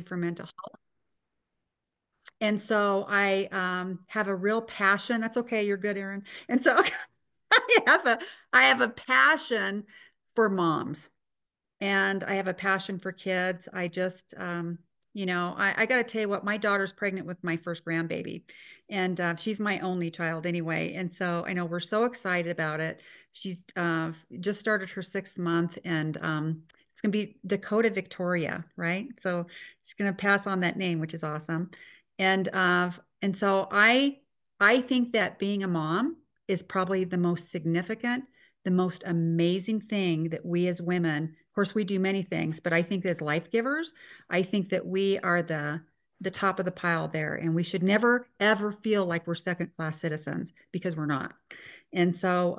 for mental health. And so I have a real passion. That's okay. You're good, Erin. And so I have a I have a passion for moms and I have a passion for kids. I just, I got to tell you what, my daughter's pregnant with my first grandbaby, and she's my only child anyway. And so I know we're so excited about it. She's just started her 6th month, and it's going to be Dakota Victoria, right? So she's going to pass on that name, which is awesome. And so I think that being a mom is probably the most significant, the most amazing thing that we as women, of course, we do many things, but I think as life givers, I think that we are the top of the pile there, and we should never ever feel like we're second class citizens because we're not. And so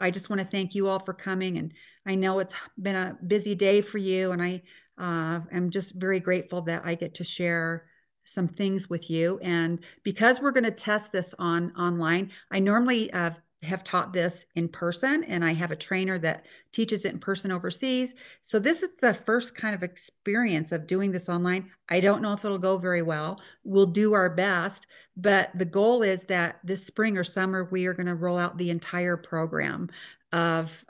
I just want to thank you all for coming, and I know it's been a busy day for you, and I am just very grateful that I get to share some things with you. And because we're going to test this online, I normally have taught this in person, and I have a trainer that teaches it in person overseas. So this is the first kind of experience of doing this online. I don't know if it'll go very well. We'll do our best, but the goal is that this spring or summer, we are going to roll out the entire program of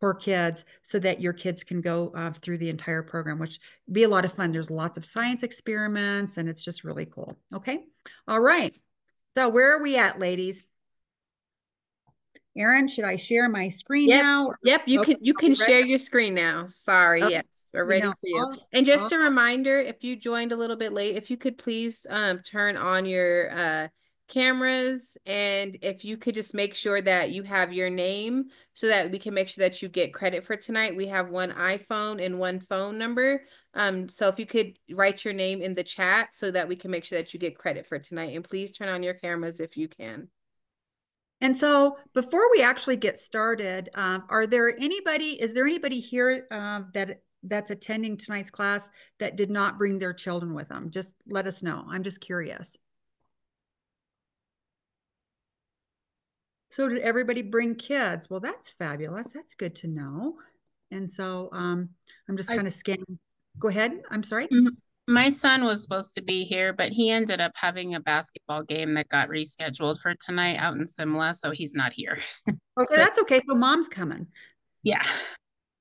for kids so that your kids can go through the entire program, which be a lot of fun. There's lots of science experiments, and it's just really cool. Okay. All right. So where are we at, ladies? Erin, should I share my screen Yep. now? Yep, you Okay, can you are we can ready? share your screen now. Sorry, Oh, yes, we're ready for you. all, And just all, a reminder, if you joined a little bit late, if you could please turn on your cameras, and if you could just make sure that you have your name so that we can make sure that you get credit for tonight. We have one iPhone and one phone number. So if you could write your name in the chat so that we can make sure that you get credit for tonight. And please turn on your cameras if you can. And so before we actually get started, is there anybody here that's attending tonight's class that did not bring their children with them? Just let us know. I'm just curious. So did everybody bring kids? Well, that's fabulous. That's good to know. And so I'm just I, kind of scanning. Go ahead. I'm sorry. my son was supposed to be here, but he ended up having a basketball game that got rescheduled for tonight out in Simla, so he's not here. Okay, But that's okay. So mom's coming. yeah,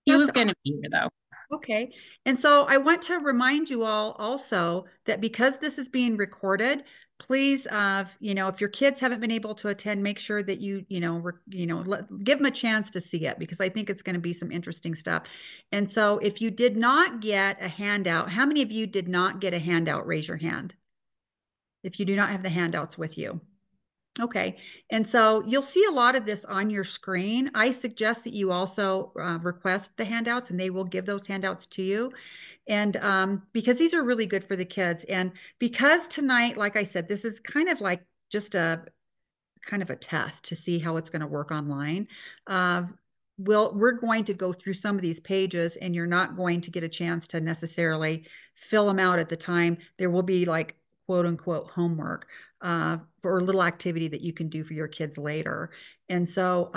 he That's was going to be here though. okay. And so I want to remind you all also that because this is being recorded, please, if your kids haven't been able to attend, make sure that give them a chance to see it because I think it's going to be some interesting stuff. And so if you did not get a handout, how many of you did not get a handout? Raise your hand if you do not have the handouts with you. Okay. And so you'll see a lot of this on your screen. I suggest that you also request the handouts and they will give those handouts to you. And because these are really good for the kids. And because tonight, like I said, this is kind of like just a kind of a test to see how it's going to work online. Uh, we're going to go through some of these pages and you're not going to get a chance to necessarily fill them out at the time. There will be like quote unquote homework for a little activity that you can do for your kids later. And so,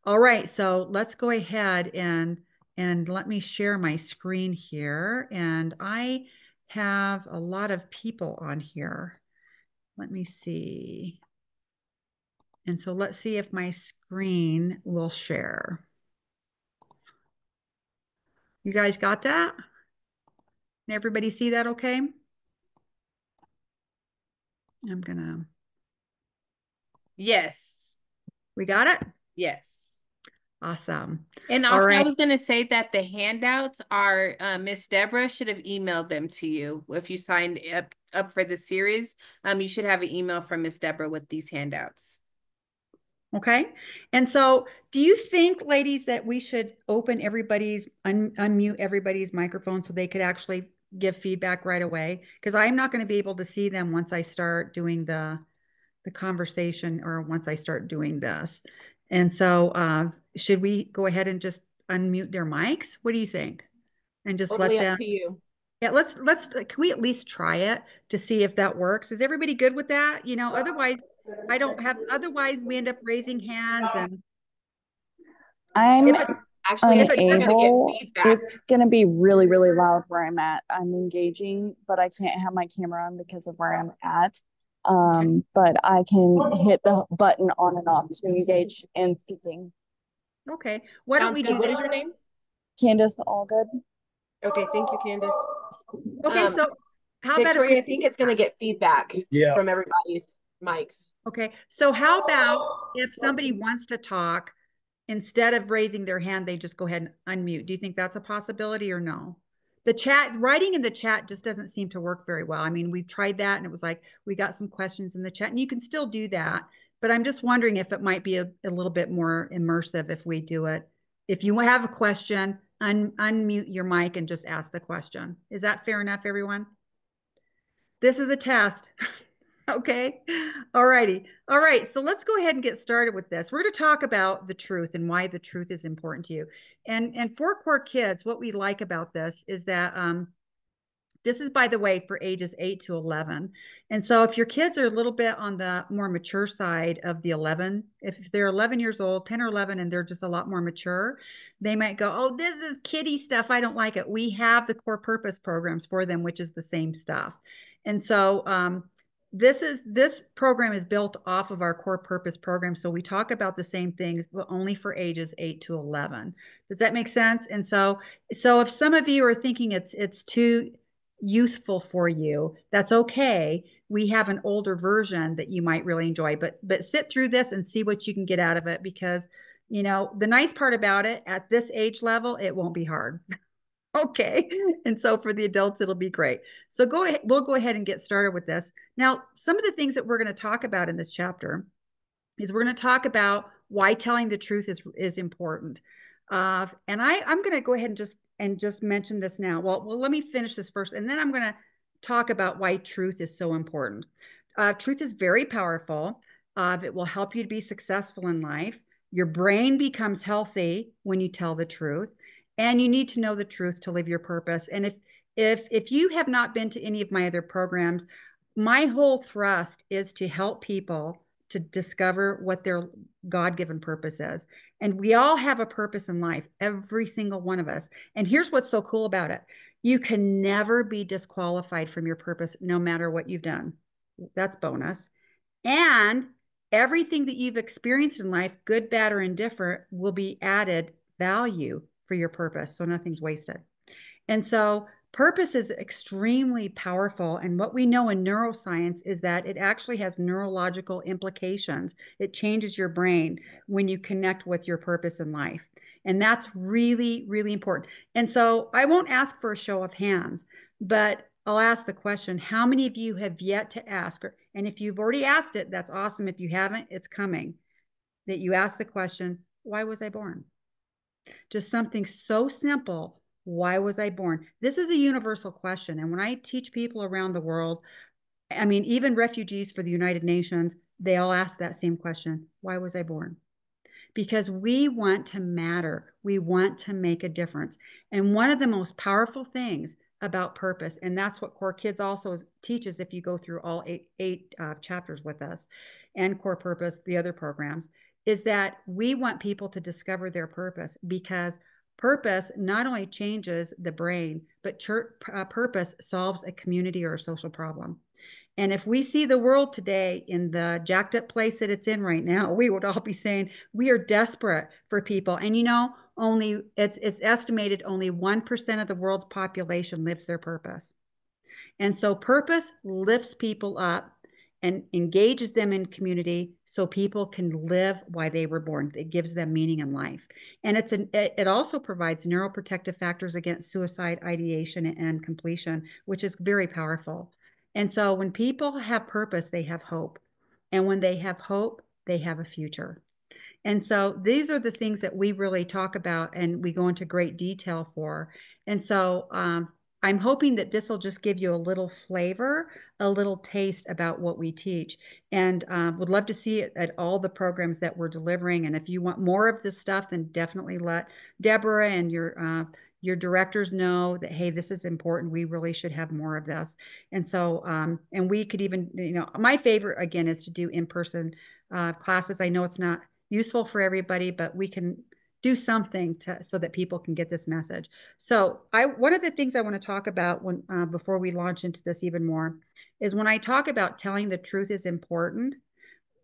all right, so let's go ahead and let me share my screen here. And I have a lot of people on here. Let me see. And so let's see if my screen will share. You guys got that? Everybody see that okay? I'm gonna, Yes. we got it? Yes. Awesome. And All also, I right. was going to say that the handouts are Miss Deborah should have emailed them to you if you signed up for the series. You should have an email from Miss Deborah with these handouts. Okay. And so do you think, ladies, that we should open unmute everybody's microphone so they could actually give feedback right away? Because I'm not going to be able to see them once I start doing the conversation or once I start doing this. And so should we go ahead and just unmute their mics? What do you think? And just let Totally up them, to you. yeah, can we at least try it to see if that works? Is everybody good with that? Otherwise otherwise we end up raising hands and I'm if it, Actually, I If it think you're going to get unable. feedback. It's going to be really, really loud where I'm at. I'm engaging, but I can't have my camera on because of where I'm at. okay. But I can hit the button on and off to engage and speaking. Okay. Why don't Sounds we good. do What that? is your name? Candace, all good? Okay, thank you, Candace. Okay, so how about if we Victoria, I think it's going to get feedback from everybody's mics. okay, so how about if somebody wants to talk, instead of raising their hand, they just go ahead and unmute. Do you think that's a possibility or no? The chat, writing in the chat just doesn't seem to work very well. I mean, we've tried that and it was like, we got some questions in the chat and you can still do that. But I'm just wondering if it might be a little bit more immersive if we do it. If you have a question, unmute your mic and just ask the question. Is that fair enough, everyone? This is a test. Okay. All righty. All right. So let's go ahead and get started with this. We're going to talk about the truth and why the truth is important to you. And for core kids, what we like about this is that this is, by the way, for ages 8 to 11. And so if your kids are a little bit on the more mature side of the 11, if they're 11 years old, 10 or 11, and they're just a lot more mature, they might go, oh, this is kiddie stuff. I don't like it. We have the core purpose programs for them, which is the same stuff. And so this program is built off of our core purpose program. So we talk about the same things, but only for ages 8 to 11. Does that make sense? And so if some of you are thinking it's too youthful for you, that's okay. We have an older version that you might really enjoy, but sit through this and see what you can get out of it, because you know the nice part about it, at this age level it won't be hard. Okay. And so for the adults it'll be great. So we'll go ahead and get started with this. Now, some of the things that we're going to talk about in this chapter is we're going to talk about why telling the truth is important. And I'm going to go ahead and just mention this now. Well, let me finish this first, and then I'm going to talk about why truth is so important. Truth is very powerful. It will help you to be successful in life. Your brain becomes healthy when you tell the truth, and you need to know the truth to live your purpose. And if you have not been to any of my other programs, my whole thrust is to help people to discover what their God-given purpose is. And we all have a purpose in life, every single one of us. And here's what's so cool about it. You can never be disqualified from your purpose, no matter what you've done. That's bonus. And everything that you've experienced in life, good, bad, or indifferent, will be added value for your purpose. So nothing's wasted. And so purpose is extremely powerful. And what we know in neuroscience is that it actually has neurological implications. It changes your brain when you connect with your purpose in life. And that's really, really important. And so I won't ask for a show of hands, but I'll ask the question, how many of you have yet to ask? And if you've already asked it, that's awesome. If you haven't, it's coming. That you ask the question, why was I born? Just something so simple. Why was I born? This is a universal question. And when I teach people around the world, I mean, even refugees for the United Nations, they all ask that same question. Why was I born? Because we want to matter. We want to make a difference. And one of the most powerful things about purpose, and that's what Core Kids also teaches if you go through all eight chapters with us, and Core Purpose, the other programs, is that we want people to discover their purpose, because purpose not only changes the brain, but purpose solves a community or a social problem. And if we see the world today in the jacked up place that it's in right now, we would all be saying we are desperate for people. And you know, only it's estimated only 1% of the world's population lives their purpose. And so purpose lifts people up and engages them in community so people can live why they were born. It gives them meaning in life. And it also provides neuroprotective factors against suicide, ideation, and completion, which is very powerful. And so when people have purpose, they have hope. And when they have hope, they have a future. And so these are the things that we really talk about and we go into great detail for. And so I'm hoping that this will just give you a little flavor, a little taste about what we teach. And would love to see it at all the programs that we're delivering. And if you want more of this stuff, then definitely let Deborah and your directors know that, hey, this is important. We really should have more of this. And so, and we could even, you know, my favorite, again, is to do in-person classes. I know it's not useful for everybody, but we can do something so that people can get this message. So one of the things I want to talk about when before we launch into this even more is when I talk about telling the truth is important,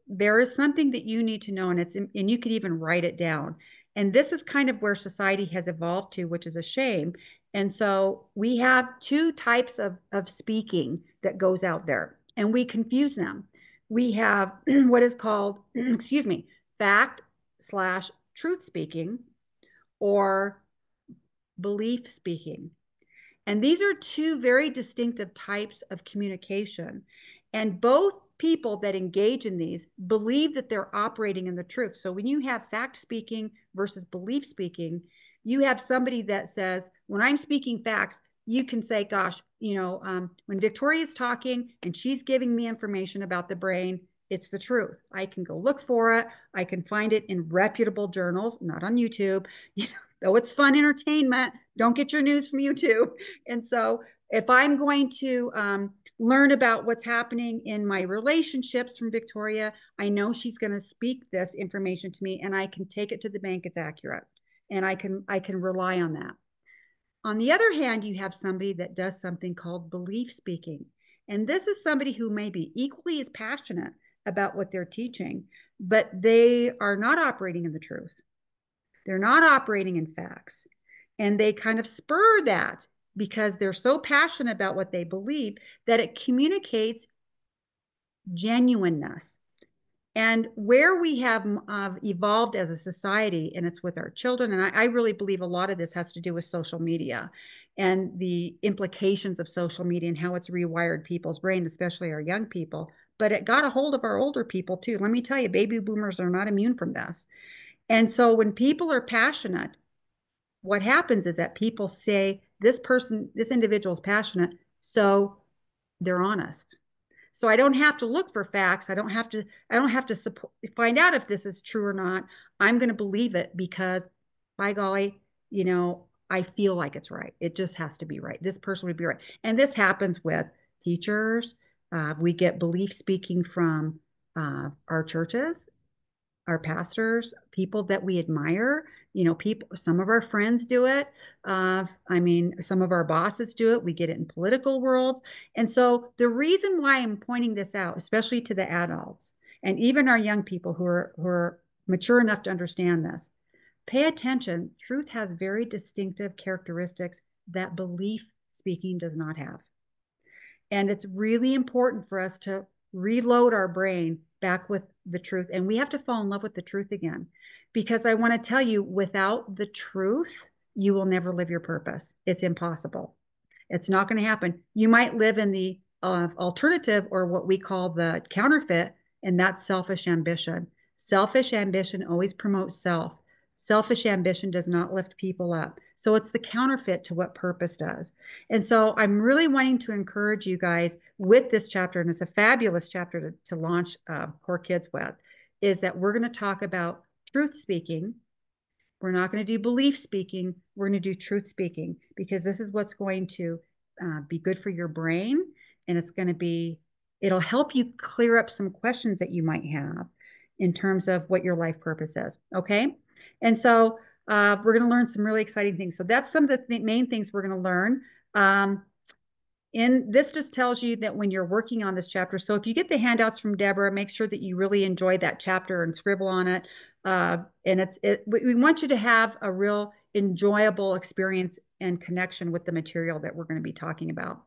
there is something that you need to know, and you could even write it down. And this is kind of where society has evolved to, which is a shame. And so we have two types of speaking that goes out there, and we confuse them. We have what is called, excuse me, fact/truth speaking or belief speaking. And these are two very distinctive types of communication. And both people that engage in these believe that they're operating in the truth. So when you have fact speaking versus belief speaking, you have somebody that says, when I'm speaking facts, you can say, gosh, when Victoria's talking and she's giving me information about the brain, it's the truth. I can go look for it. I can find it in reputable journals, not on YouTube. Though it's fun entertainment, don't get your news from YouTube. And so if I'm going to learn about what's happening in my relationships from Victoria, I know she's going to speak this information to me, and I can take it to the bank. It's accurate, and I can rely on that. On the other hand, you have somebody that does something called belief speaking. And this is somebody who may be equally as passionate about what they're teaching, but they are not operating in the truth. They're not operating in facts. And they kind of spur that because they're so passionate about what they believe that it communicates genuineness. And where we have evolved as a society, and it's with our children, and I really believe a lot of this has to do with social media and the implications of social media and how it's rewired people's brain, especially our young people. But it got a hold of our older people too. Let me tell you, baby boomers are not immune from this. And so when people are passionate, what happens is that people say, this individual is passionate, so they're honest. So I don't have to look for facts. I don't have to find out if this is true or not. I'm going to believe it because, by golly, I feel like it's right. It just has to be right. This person would be right. And this happens with teachers. We get belief speaking from our churches, our pastors, people that we admire. Some of our friends do it. Some of our bosses do it. We get it in political worlds. And so the reason why I'm pointing this out, especially to the adults and even our young people who are mature enough to understand this, pay attention. Truth has very distinctive characteristics that belief speaking does not have. And it's really important for us to reload our brain back with the truth. And we have to fall in love with the truth again, because I want to tell you, without the truth, you will never live your purpose. It's impossible. It's not going to happen. You might live in the alternative, or what we call the counterfeit, and that's selfish ambition. Selfish ambition always promotes self. Selfish ambition does not lift people up. So it's the counterfeit to what purpose does. And so I'm really wanting to encourage you guys with this chapter, and it's a fabulous chapter to launch Core Kids with, is that we're going to talk about truth speaking. We're not going to do belief speaking. We're going to do truth speaking, because this is what's going to be good for your brain. And it'll help you clear up some questions that you might have in terms of what your life purpose is. Okay. And so we're going to learn some really exciting things. So that's some of the main things we're going to learn. And this just tells you that when you're working on this chapter, so if you get the handouts from Deborah, make sure that you really enjoy that chapter and scribble on it. And we want you to have a real enjoyable experience and connection with the material that we're going to be talking about.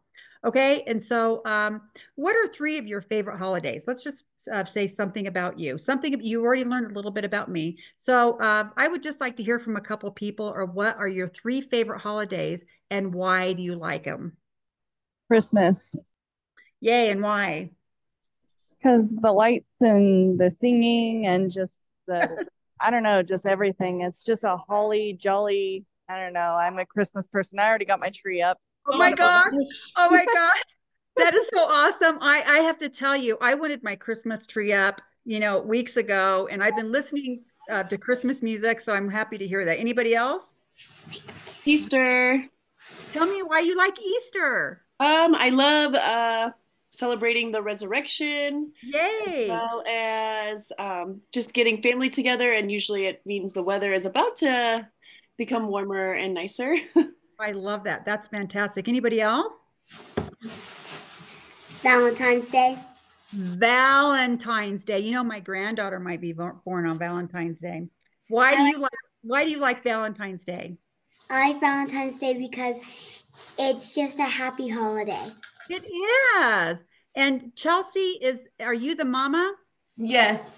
Okay, and so what are 3 of your favorite holidays? Let's just say something about you. Something you already learned a little bit about me. So I would just like to hear from a couple people, or what are your 3 favorite holidays and why do you like them? Christmas. Yay, and why? Because the lights and the singing and just I don't know, just everything. It's just a holly jolly, I don't know. I'm a Christmas person. I already got my tree up. Oh my gosh. Oh my gosh. That is so awesome. I have to tell you, I wanted my Christmas tree up, weeks ago, and I've been listening to Christmas music, so I'm happy to hear that. Anybody else? Easter. Tell me why you like Easter. I love celebrating the resurrection, as Yay. well as just getting family together. And usually it means the weather is about to become warmer and nicer. I love that. That's fantastic. Anybody else? Valentine's Day. Valentine's Day. You know, my granddaughter might be born on Valentine's Day. Why do you like Valentine's Day? I like Valentine's Day because it's just a happy holiday. It is. And Chelsea, are you the mama? Yes.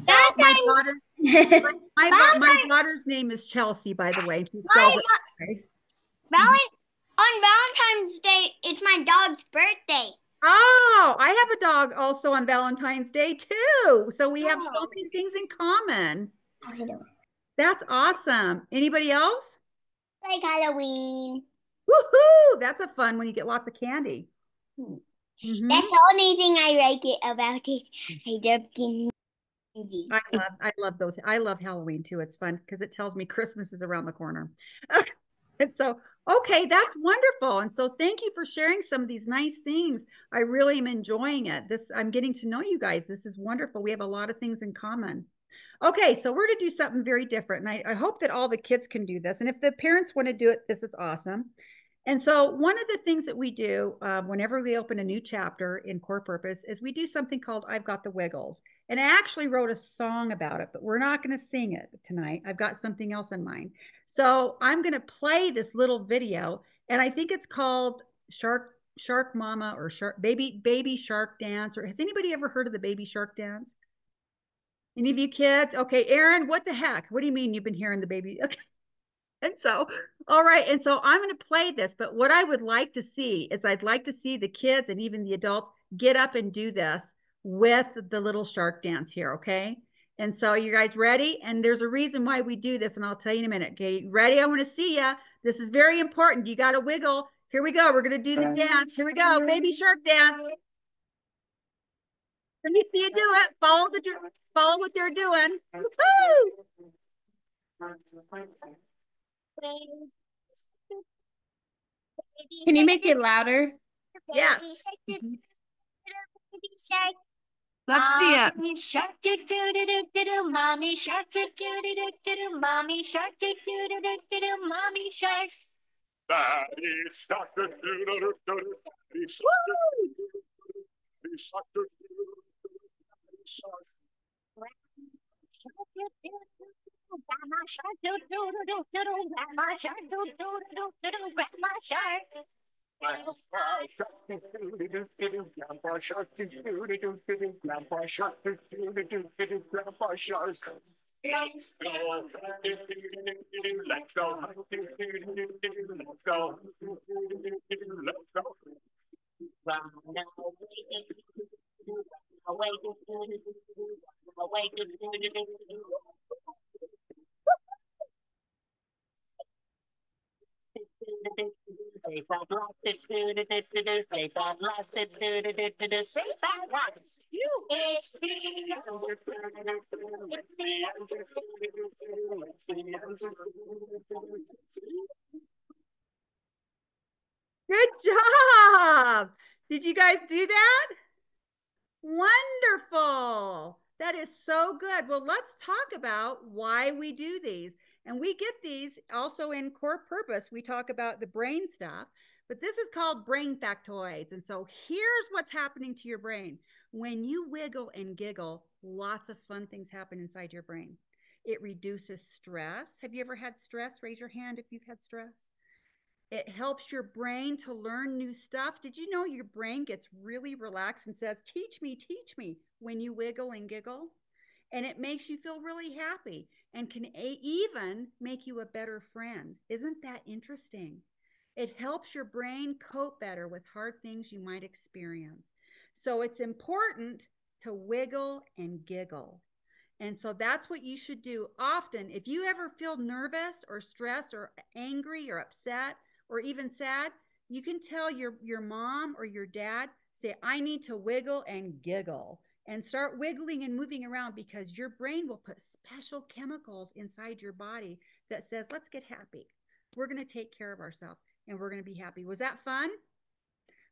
My daughter, my daughter's name is Chelsea, by the way. She spells it right. On Valentine's Day, it's my dog's birthday. Oh, I have a dog also on Valentine's Day too. So we have so many things in common. That's awesome. Anybody else? Like Halloween. Woohoo! That's a fun when you get lots of candy. Mm-hmm. That's the only thing I like it about it. I love candy. I love those. I love Halloween too. It's fun because it tells me Christmas is around the corner. And so, okay, that's wonderful. And so thank you for sharing some of these nice things. I really am enjoying it. I'm getting to know you guys. This is wonderful. We have a lot of things in common. Okay, so we're going to do something very different. And I hope that all the kids can do this. And if the parents want to do it, this is awesome. And so one of the things that we do whenever we open a new chapter in Core Purpose is we do something called I've Got the Wiggles. And I actually wrote a song about it, but we're not going to sing it tonight. I've got something else in mind. So I'm going to play this little video, and I think it's called Shark Mama or Baby Shark Dance. Or has anybody ever heard of the Baby Shark Dance? Any of you kids? Okay, Aaron, what the heck? What do you mean you've been hearing the baby? Okay. And so, all right. And so I'm going to play this, but what I would like to see is I'd like to see the kids and even the adults get up and do this with the little shark dance here. Okay. And so you guys ready? And there's a reason why we do this. And I'll tell you in a minute. Okay. Ready? I want to see you. This is very important. You got to wiggle. Here we go. We're going to do the dance. Here we go. Baby shark dance. Let me see you do it. Follow what they're doing. Woo-hoo! Can you make it louder? Yes. Let's see it. Mommy shark do do do do do do. Mommy shark do do do do do do. Mommy shark do do do do do do. Mommy shark. Daddy shark do do do do do. Daddy shark do do do do. Daddy shark. Grandma shark do do do do do do. Grandma shark do do do do do. Grandma shark. Grandpa shark do do do do do. Grandpa shark do do do do do. Grandpa shark. Let's go. Let's go. Let's go. Let's go. Safe at last, safe at last, safe at last. It's Good job. Did you guys do that? Wonderful. That is so good. Well, let's talk about why we do these. And we get these also in Core Purpose. We talk about the brain stuff, but this is called brain factoids. And so here's what's happening to your brain. When you wiggle and giggle, lots of fun things happen inside your brain. It reduces stress. Have you ever had stress? Raise your hand if you've had stress. It helps your brain to learn new stuff. Did you know your brain gets really relaxed and says, teach me, when you wiggle and giggle? And it makes you feel really happy and can even make you a better friend. Isn't that interesting? It helps your brain cope better with hard things you might experience. So it's important to wiggle and giggle. And so that's what you should do often. If you ever feel nervous or stressed or angry or upset or even sad, you can tell your mom or your dad, say, I need to wiggle and giggle. And start wiggling and moving around, because your brain will put special chemicals inside your body that says, let's get happy. We're going to take care of ourselves and we're going to be happy. Was that fun?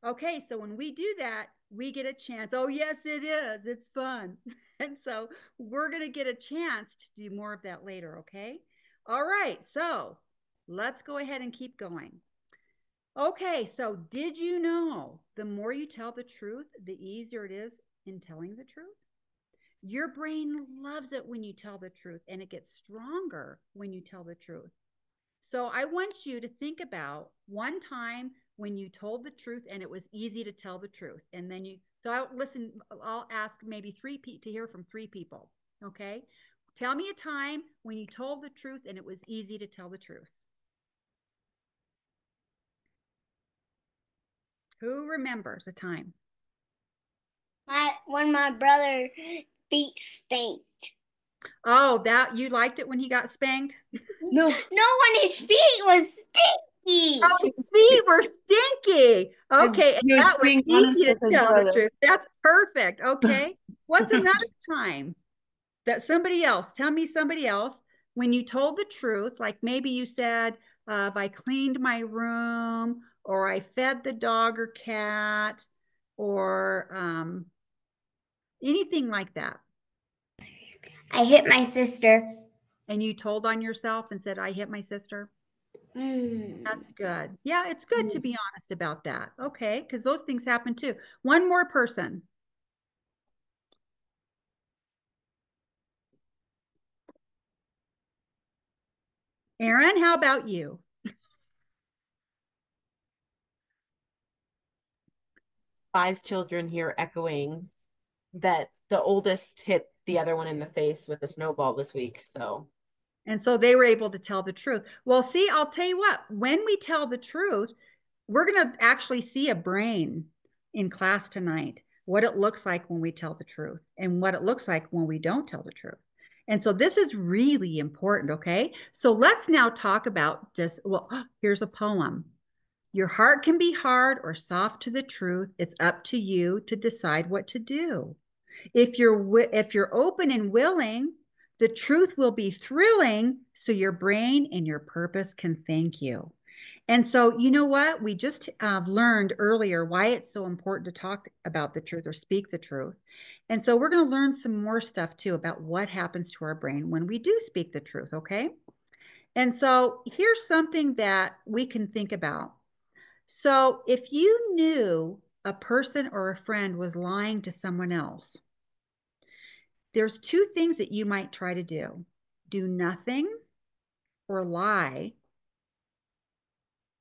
Okay, so when we do that, we get a chance. Oh, yes, it is. It's fun. And so we're going to get a chance to do more of that later, okay? All right, so let's go ahead and keep going. Okay, so did you know the more you tell the truth, the easier it is in telling the truth? Your brain loves it when you tell the truth, and it gets stronger when you tell the truth. So I want you to think about one time when you told the truth and it was easy to tell the truth. And then I'll ask maybe to hear from 3 people. Okay. Tell me a time when you told the truth and it was easy to tell the truth. Who remembers a time? When my brother feet stink. Oh, that you liked it when he got spanked? No. No, when his feet was stinky. Oh, his feet were stinky. Okay, and He was that was being honest easy to with his tell the brother. truth. That's perfect. Okay. What's another time that tell me somebody else, when you told the truth, like maybe you said, I cleaned my room, or I fed the dog or cat, or anything like that. I hit my sister. And you told on yourself and said, I hit my sister. That's good. Yeah, it's good to be honest about that. Okay, because those things happen too. One more person. Aaron, how about you? 5 children here echoing that the oldest hit the other one in the face with a snowball this week. So, and so they were able to tell the truth. Well, see, I'll tell you what, when we tell the truth, we're going to actually see a brain in class tonight, what it looks like when we tell the truth and what it looks like when we don't tell the truth. And so this is really important, okay? So let's now talk about here's a poem. Your heart can be hard or soft to the truth. It's up to you to decide what to do. If you're open and willing, the truth will be thrilling, so your brain and your purpose can thank you. And so, you know what? We just learned earlier why it's so important to talk about the truth or speak the truth. And so, we're going to learn some more stuff too about what happens to our brain when we do speak the truth, okay? And so, here's something that we can think about. So, if you knew a person or a friend was lying to someone else, there's 2 things that you might try to do: do nothing or lie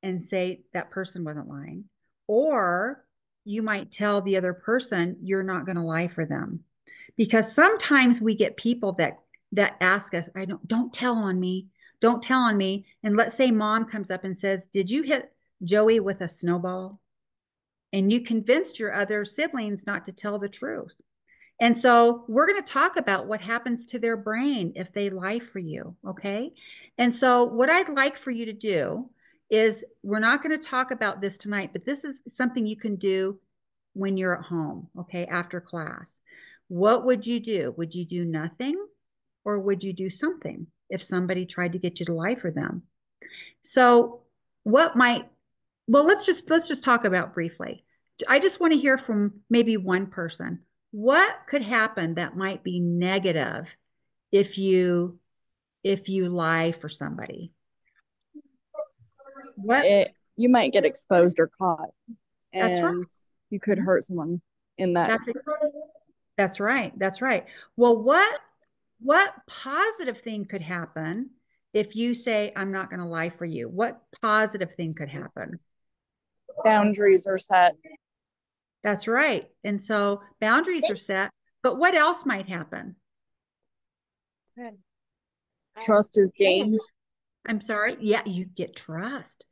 and say that person wasn't lying. Or you might tell the other person you're not going to lie for them. Because sometimes we get people that ask us, don't tell on me. Don't tell on me. And let's say mom comes up and says, "Did you hit Joey with a snowball?" And you convinced your other siblings not to tell the truth. And so we're going to talk about what happens to their brain if they lie for you. Okay. And so what I'd like for you to do is, we're not going to talk about this tonight, but this is something you can do when you're at home. Okay. After class, what would you do? Would you do nothing, or would you do something if somebody tried to get you to lie for them? So what might, well, let's just talk about briefly. I just want to hear from maybe one person. What could happen that might be negative if you lie for somebody? You might get exposed or caught, That's right. and you could hurt someone in that. That's right. That's right. Well, what positive thing could happen if you say, I'm not going to lie for you? What positive thing could happen? Boundaries are set. That's right. And so boundaries are set, but what else might happen? Trust is gained. I'm sorry. Yeah, you get trust.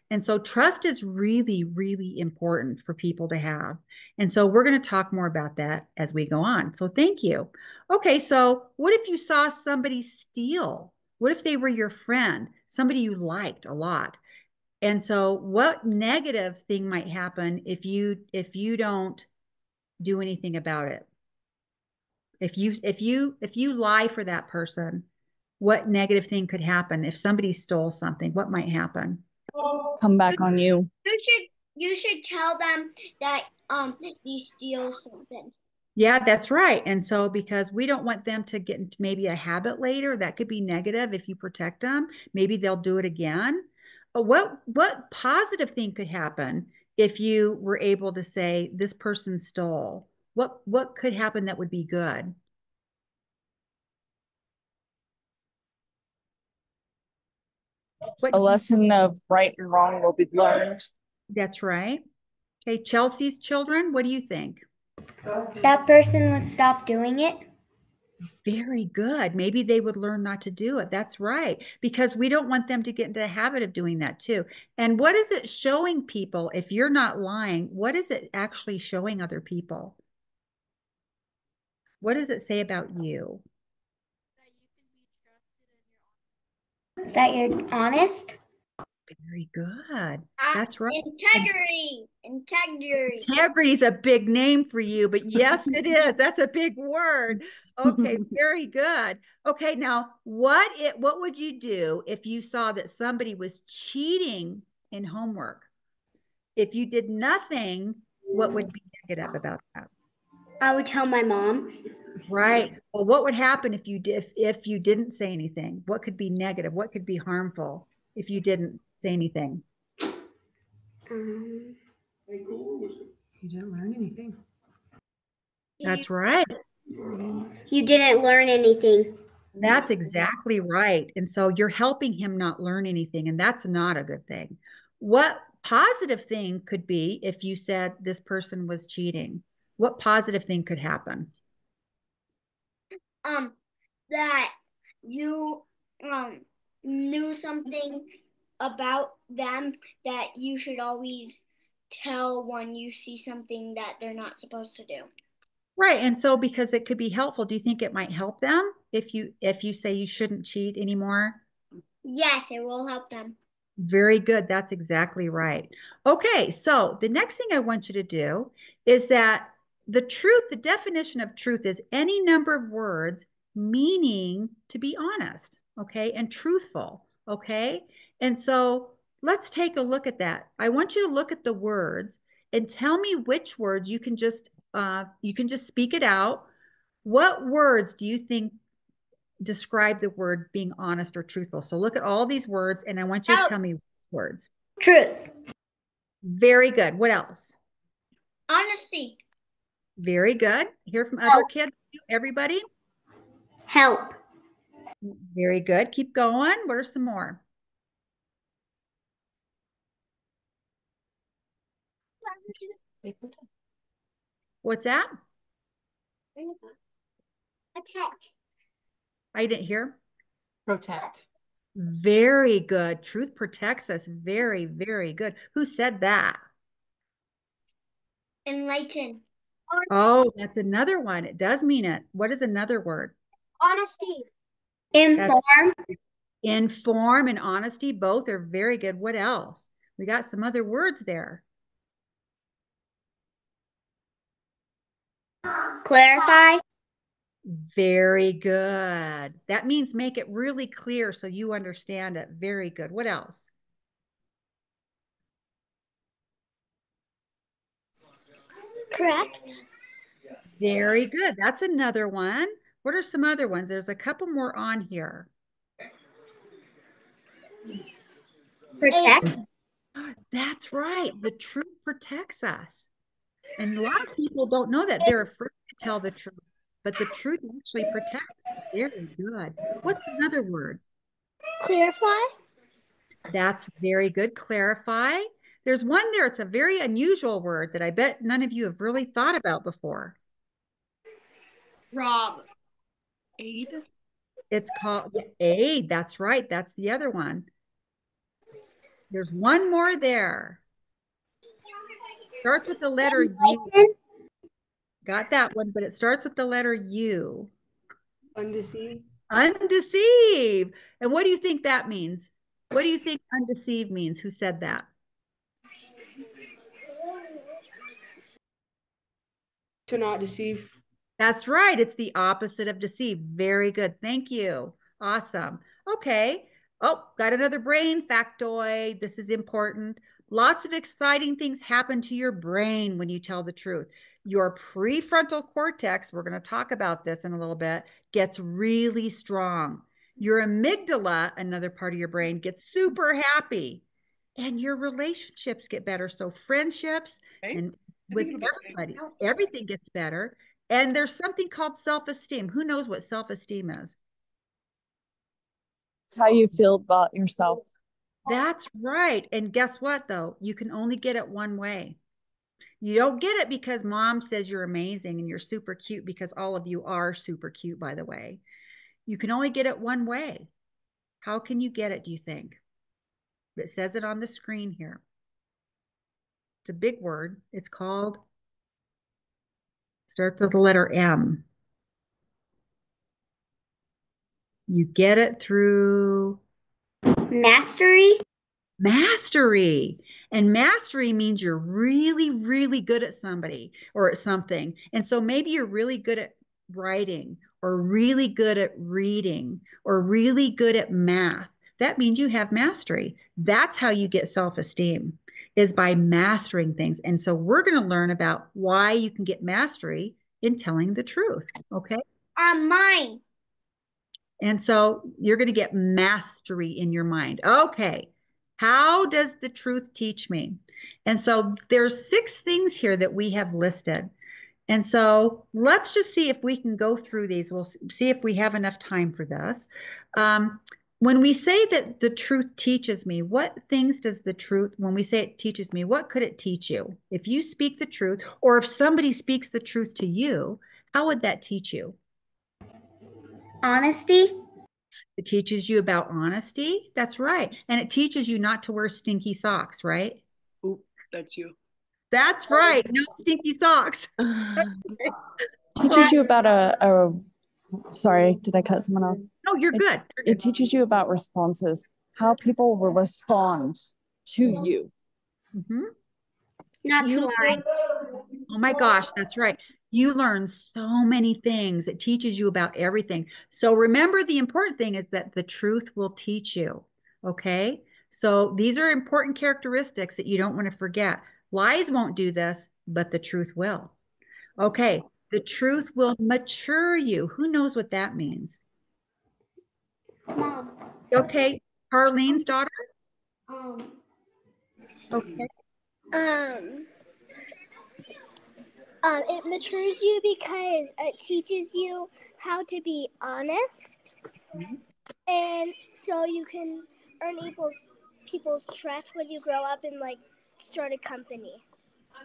And so trust is really, really important for people to have. And so we're going to talk more about that as we go on. So thank you. Okay, so what if you saw somebody steal? What if they were your friend, somebody you liked a lot? And so what negative thing might happen if you don't do anything about it? If you lie for that person, what negative thing could happen? If somebody stole something, what might happen? Come back on you. You should tell them that they steal something. Yeah, that's right. And so because we don't want them to get into maybe a habit later, that could be negative if you protect them. Maybe they'll do it again. What positive thing could happen if you were able to say this person stole? What could happen that would be good? A What lesson of right and wrong will be learned. That's right. Okay, Chelsea's children, what do you think? That person would stop doing it. Very good. Maybe they would learn not to do it. That's right. Because we don't want them to get into the habit of doing that too. And what is it showing people if you're not lying? What is it actually showing other people? What does it say about you? That you're honest. Very good. That's right. Integrity. Integrity. Integrity is a big name for you, but yes, it is. That's a big word. Okay, very good. Okay, now what would you do if you saw that somebody was cheating in homework? If you did nothing, what would be negative about that? I would tell my mom. Right. Well, what would happen if you didn't say anything? What could be negative? What could be harmful if you didn't say anything? Um, You didn't learn anything. That's right. you didn't learn anything. That's exactly right. And so you're helping him not learn anything, and that's not a good thing. What positive thing could be if you said this person was cheating? What positive thing could happen? That you knew something about them that you should always tell when you see something that they're not supposed to do. Right. And so because it could be helpful, do you think it might help them if you say you shouldn't cheat anymore? Yes, it will help them. Very good. That's exactly right. Okay, so the next thing I want you to do is that the definition of truth is any number of words meaning to be honest, okay, and truthful, okay? And so let's take a look at that. I want you to look at the words and tell me which words you can just speak it out. What words do you think describe the word being honest or truthful? So look at all these words and I want you to tell me words. Truth. Very good. What else? Honesty. Very good. Hear from other kids, everybody. Help. Very good. Keep going. What are some more? What's that? Attack. I didn't hear. Protect. Very good. Truth protects us. Very, very good. Who said that? Enlighten. Oh, that's another one. It does mean it. What is another word? Honesty. Inform. Inform and honesty, both are very good. What else? We got some other words there. Clarify. Very good. That means make it really clear so you understand it. Very good. What else? Correct. Very good. That's another one. What are some other ones? There's a couple more on here. Protect. That's right. The truth protects us. And a lot of people don't know that. They're afraid to tell the truth, but the truth actually protects us. Very good. What's another word? Clarify. That's very good. Clarify. There's one there. It's a very unusual word that I bet none of you have really thought about before. Rob. Aid. It's called aid. That's right. That's the other one. There's one more there. Starts with the letter U. Got that one, but it starts with the letter U. Undeceive. Undeceive. And what do you think that means? What do you think undeceive means? Who said that? To not deceive. That's right. It's the opposite of deceive. Very good. Thank you. Awesome. Okay. Oh, got another brain factoid. This is important. Lots of exciting things happen to your brain when you tell the truth. Your prefrontal cortex, we're going to talk about this in a little bit, gets really strong. Your amygdala, another part of your brain, gets super happy. And your relationships get better. So friendships and with everybody, everything gets better. And there's something called self-esteem. Who knows what self-esteem is? It's how you feel about yourself. That's right. And guess what, though? You can only get it one way. You don't get it because mom says you're amazing and you're super cute, because all of you are super cute, by the way. You can only get it one way. How can you get it, do you think? It says it on the screen here. It's a big word. It's called, starts with the letter M. You get it through Mastery. mastery. And mastery means you're really, really good at somebody or at something. And so maybe you're really good at writing or really good at reading or really good at math. That means you have mastery. That's how you get self-esteem, is by mastering things. And so we're going to learn about why you can get mastery in telling the truth. Okay. Mine. And so you're going to get mastery in your mind. Okay. How does the truth teach me? And so there's 6 things here that we have listed. And so let's just see if we can go through these. We'll see if we have enough time for this. When we say that the truth teaches me, what things does the truth, when we say it teaches me, what could it teach you? If you speak the truth, or if somebody speaks the truth to you, how would that teach you? Honesty. It teaches you about honesty. That's right. And it teaches you not to wear stinky socks, right? Oop, that's you. That's right. No stinky socks. Teaches you about sorry, did I cut someone off? No, you're good. It teaches you about responses, how people will respond to you. Mm-hmm. Not to lie. Oh my gosh, that's right. You learn so many things. It teaches you about everything. So remember, the important thing is that the truth will teach you. Okay. So these are important characteristics that you don't want to forget. Lies won't do this, but the truth will. Okay. The truth will mature you. Who knows what that means? Mom. Okay. Carlene's daughter. Um. Okay. Um. It matures you because it teaches you how to be honest, and so you can earn people's trust when you grow up and like start a company.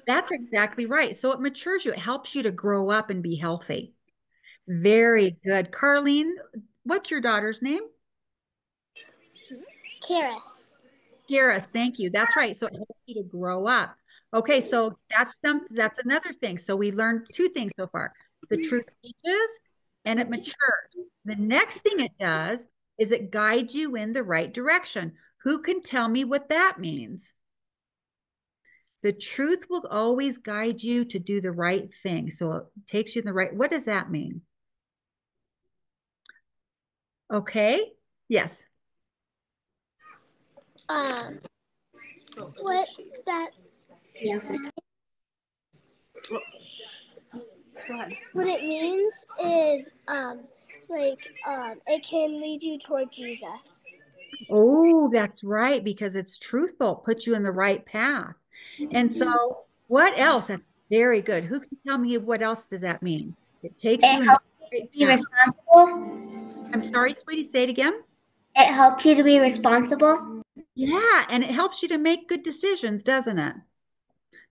That's exactly right. So it matures you. It helps you to grow up and be healthy. Very good. Carlene, what's your daughter's name? Karis. Garris, thank you. That's right. So it helps you to grow up. Okay, so that's another thing. So we learned 2 things so far. The truth teaches and it matures. The next thing it does is it guides you in the right direction. Who can tell me what that means? The truth will always guide you to do the right thing. So it takes you in the right. What does that mean? Okay. Yes. What that Yes. what it means is it can lead you toward Jesus. Oh, that's right, because it's truthful, it puts you in the right path. And so what else? That's very good. Who can tell me what else does that mean? It takes It you in the helps you right to be path. responsible. I'm sorry, sweetie, say it again. It helps you to be responsible. Yeah, and it helps you to make good decisions, doesn't it?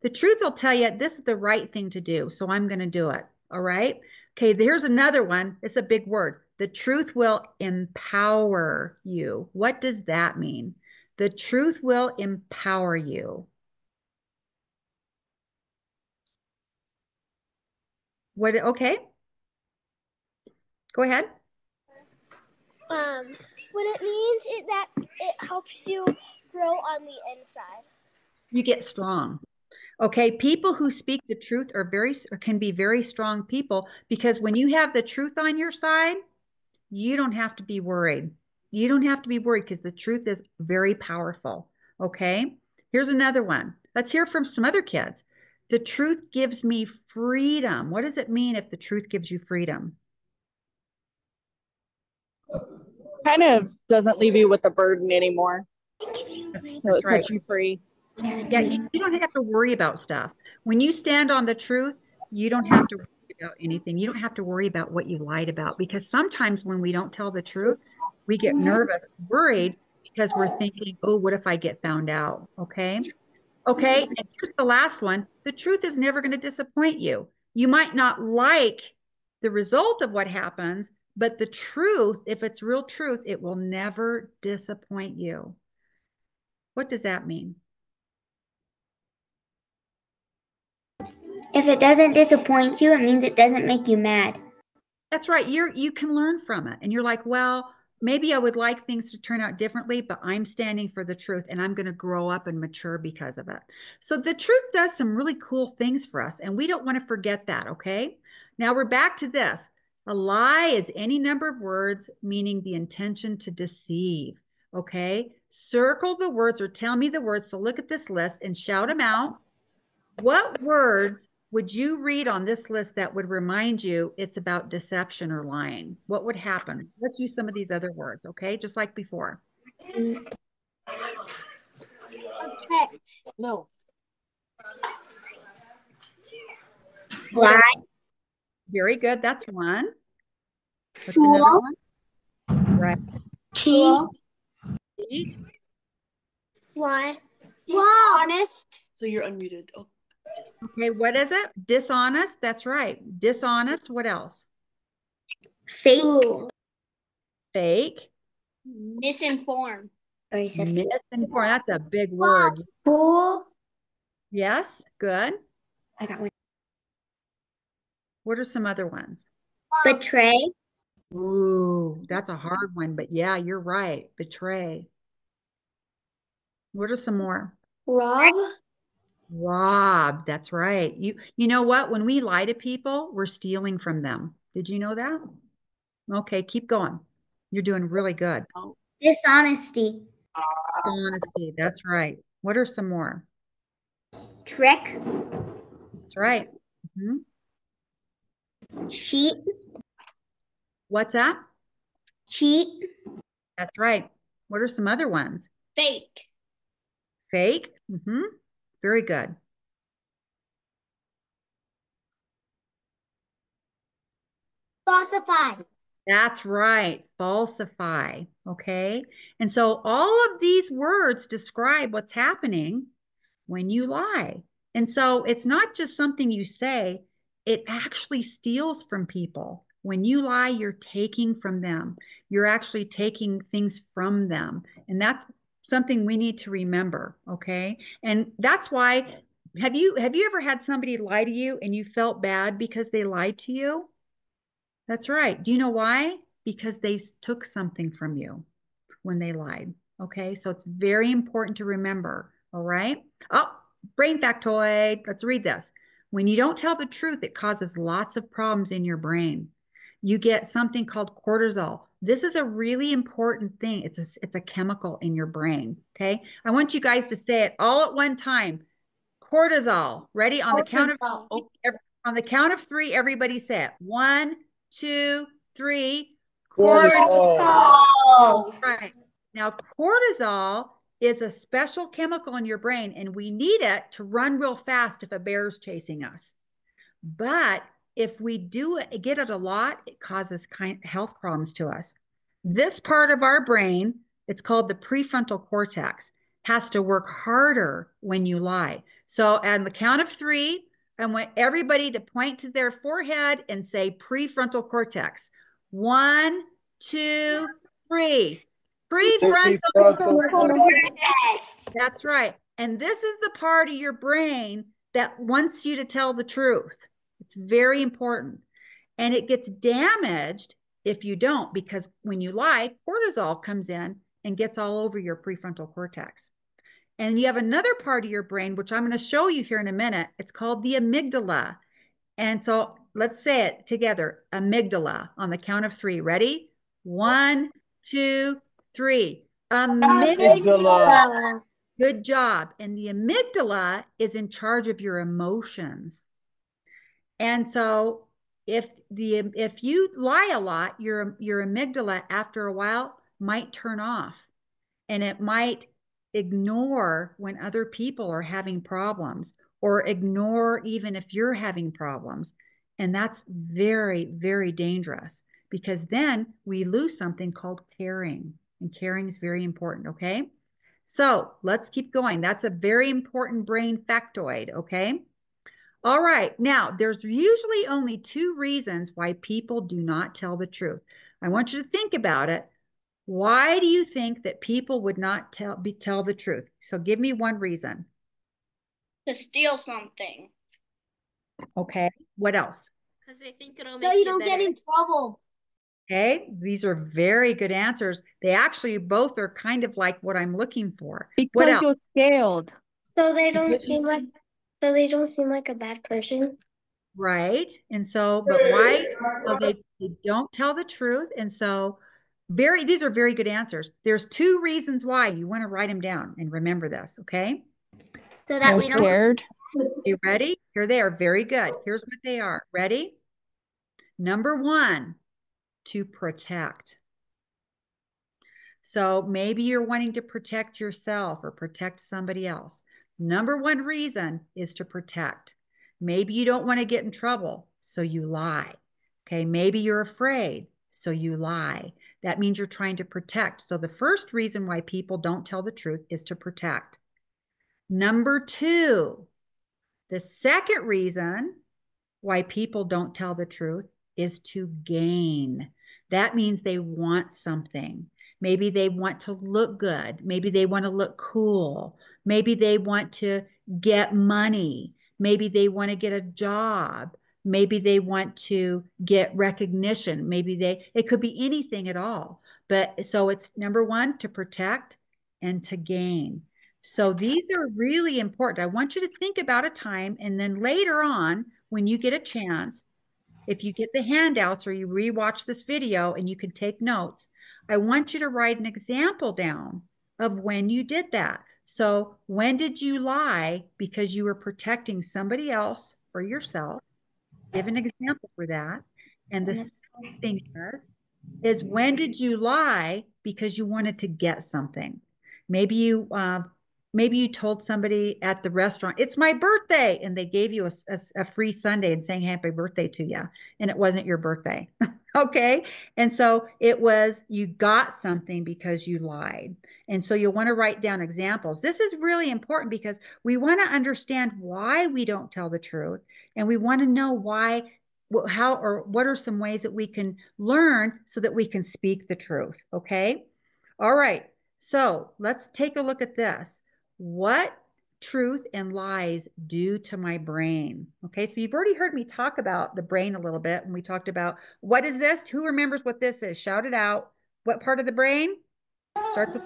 The truth will tell you this is the right thing to do, so I'm going to do it. All right. Okay, here's another one. It's a big word. The truth will empower you. What does that mean? The truth will empower you. What, okay. Go ahead. What it means is that it helps you grow on the inside. You get strong. Okay, people who speak the truth are can be very strong people, because when you have the truth on your side, you don't have to be worried. You don't have to be worried because the truth is very powerful. Okay. Here's another one. Let's hear from some other kids. The truth gives me freedom. What does it mean if the truth gives you freedom? Kind of doesn't leave you with a burden anymore. So it That's right. sets you free. Yeah, you don't have to worry about stuff. When you stand on the truth, you don't have to worry about anything. You don't have to worry about what you lied about, because sometimes when we don't tell the truth, we get nervous, worried, because we're thinking, oh, what if I get found out? Okay. Okay. And here's the last one. The truth is never going to disappoint you. You might not like the result of what happens, but the truth, if it's real truth, it will never disappoint you. What does that mean? If it doesn't disappoint you, it means it doesn't make you mad. That's right. You can learn from it. And you're like, well, maybe I would like things to turn out differently, but I'm standing for the truth and I'm going to grow up and mature because of it. So the truth does some really cool things for us, and we don't want to forget that, okay? Now we're back to this. A lie is any number of words meaning the intention to deceive, okay? Circle the words or tell me the words. So look at this list and shout them out. What words would you read on this list that would remind you it's about deception or lying? What would happen? Let's use some of these other words, okay? Just like before. Protect. No. Lie. Very good. That's one. What's another one? Right. Cheat. Cheat. Lie. Dishonest. So you're unmuted. Oh. Okay, what is it? Dishonest. That's right. Dishonest. What else? Fake. Fake. Misinformed. Misinformed. That's a big word. Fool. Yes, good. I got one. What are some other ones? Betray. Ooh, that's a hard one, but yeah, you're right. Betray. What are some more? Rob. Rob, that's right. You know what? When we lie to people, we're stealing from them. Did you know that? Okay, keep going. You're doing really good. Dishonesty. Honesty, that's right. What are some more? Trick. That's right. Mhm. Cheat. What's that? Cheat. That's right. What are some other ones? Fake. Fake. Very good. Falsify. That's right. Falsify. Okay. And so all of these words describe what's happening when you lie. And so it's not just something you say, it actually steals from people. When you lie, you're taking from them. You're actually taking things from them. And that's something we need to remember, okay? And that's why have you ever had somebody lie to you and you felt bad because they lied to you? That's right. Do you know why? Because they took something from you when they lied. Okay. So it's very important to remember. All right. Oh, brain factoid. Let's read this. When you don't tell the truth, it causes lots of problems in your brain. You get something called cortisol. This is a really important thing. It's a chemical in your brain. Okay. I want you guys to say it all at one time. Cortisol. Ready? On the count of three, everybody say it. 1, 2, 3. Cortisol. Right. Now, cortisol is a special chemical in your brain, and we need it to run real fast if a bear's chasing us. But if we get it a lot, it causes health problems to us. This part of our brain, it's called the prefrontal cortex, has to work harder when you lie. So on the count of three, I want everybody to point to their forehead and say prefrontal cortex. 1, 2, 3. Prefrontal cortex. That's right. And this is the part of your brain that wants you to tell the truth. It's very important. And it gets damaged if you don't, because when you lie, cortisol comes in and gets all over your prefrontal cortex. And you have another part of your brain, which I'm going to show you here in a minute. It's called the amygdala. And so let's say it together. Amygdala on the count of three. Ready? 1, 2, 3. Amygdala. Good job. And the amygdala is in charge of your emotions. And so if you lie a lot, your amygdala after a while might turn off, and it might ignore when other people are having problems, or ignore even if you're having problems. And that's very, very dangerous, because then we lose something called caring. And caring is very important, okay? So let's keep going. That's a very important brain factoid, okay? All right. Now, there's usually only two reasons why people do not tell the truth. I want you to think about it. Why do you think that people would not tell the truth? So give me one reason. To steal something. Okay. What else? Because they think it'll make you don't get in trouble. Okay. These are very good answers. They actually both are kind of like what I'm looking for. What Because else? you're scared. So they don't seem like a bad person. Right. And so, but why? So they don't tell the truth. And so these are very good answers. There's two reasons why. You want to write them down and remember this, okay? So that They're we don't. scared. You ready? Here they are. Very good. Here's what they are. Ready? Number one, to protect. So maybe you're wanting to protect yourself or protect somebody else. Number one reason is to protect. Maybe you don't want to get in trouble, so you lie. Okay, maybe you're afraid, so you lie. That means you're trying to protect. So the first reason why people don't tell the truth is to protect. Number two, the second reason why people don't tell the truth is to gain. That means they want something. Maybe they want to look good. Maybe they want to look cool. Maybe they want to get money. Maybe they want to get a job. Maybe they want to get recognition. It could be anything at all. But so it's number one, to protect and to gain. So these are really important. I want you to think about a time, and then later on, when you get a chance, if you get the handouts or you rewatch this video and you can take notes, I want you to write an example down of when you did that. So when did you lie because you were protecting somebody else or yourself? Give an example for that. And the second thing is when did you lie because you wanted to get something? Maybe you maybe you told somebody at the restaurant, it's my birthday, and they gave you a free sundae and saying happy birthday to you, and it wasn't your birthday. Okay. And so it was, you got something because you lied. And so you'll want to write down examples. This is really important because we want to understand why we don't tell the truth. And we want to know why, how, or what are some ways that we can learn so that we can speak the truth. Okay. All right. So let's take a look at this. What truth and lies do to my brain? Okay, so you've already heard me talk about the brain a little bit when we talked about what is this? Who remembers what this is? Shout it out. What part of the brain? Starts with,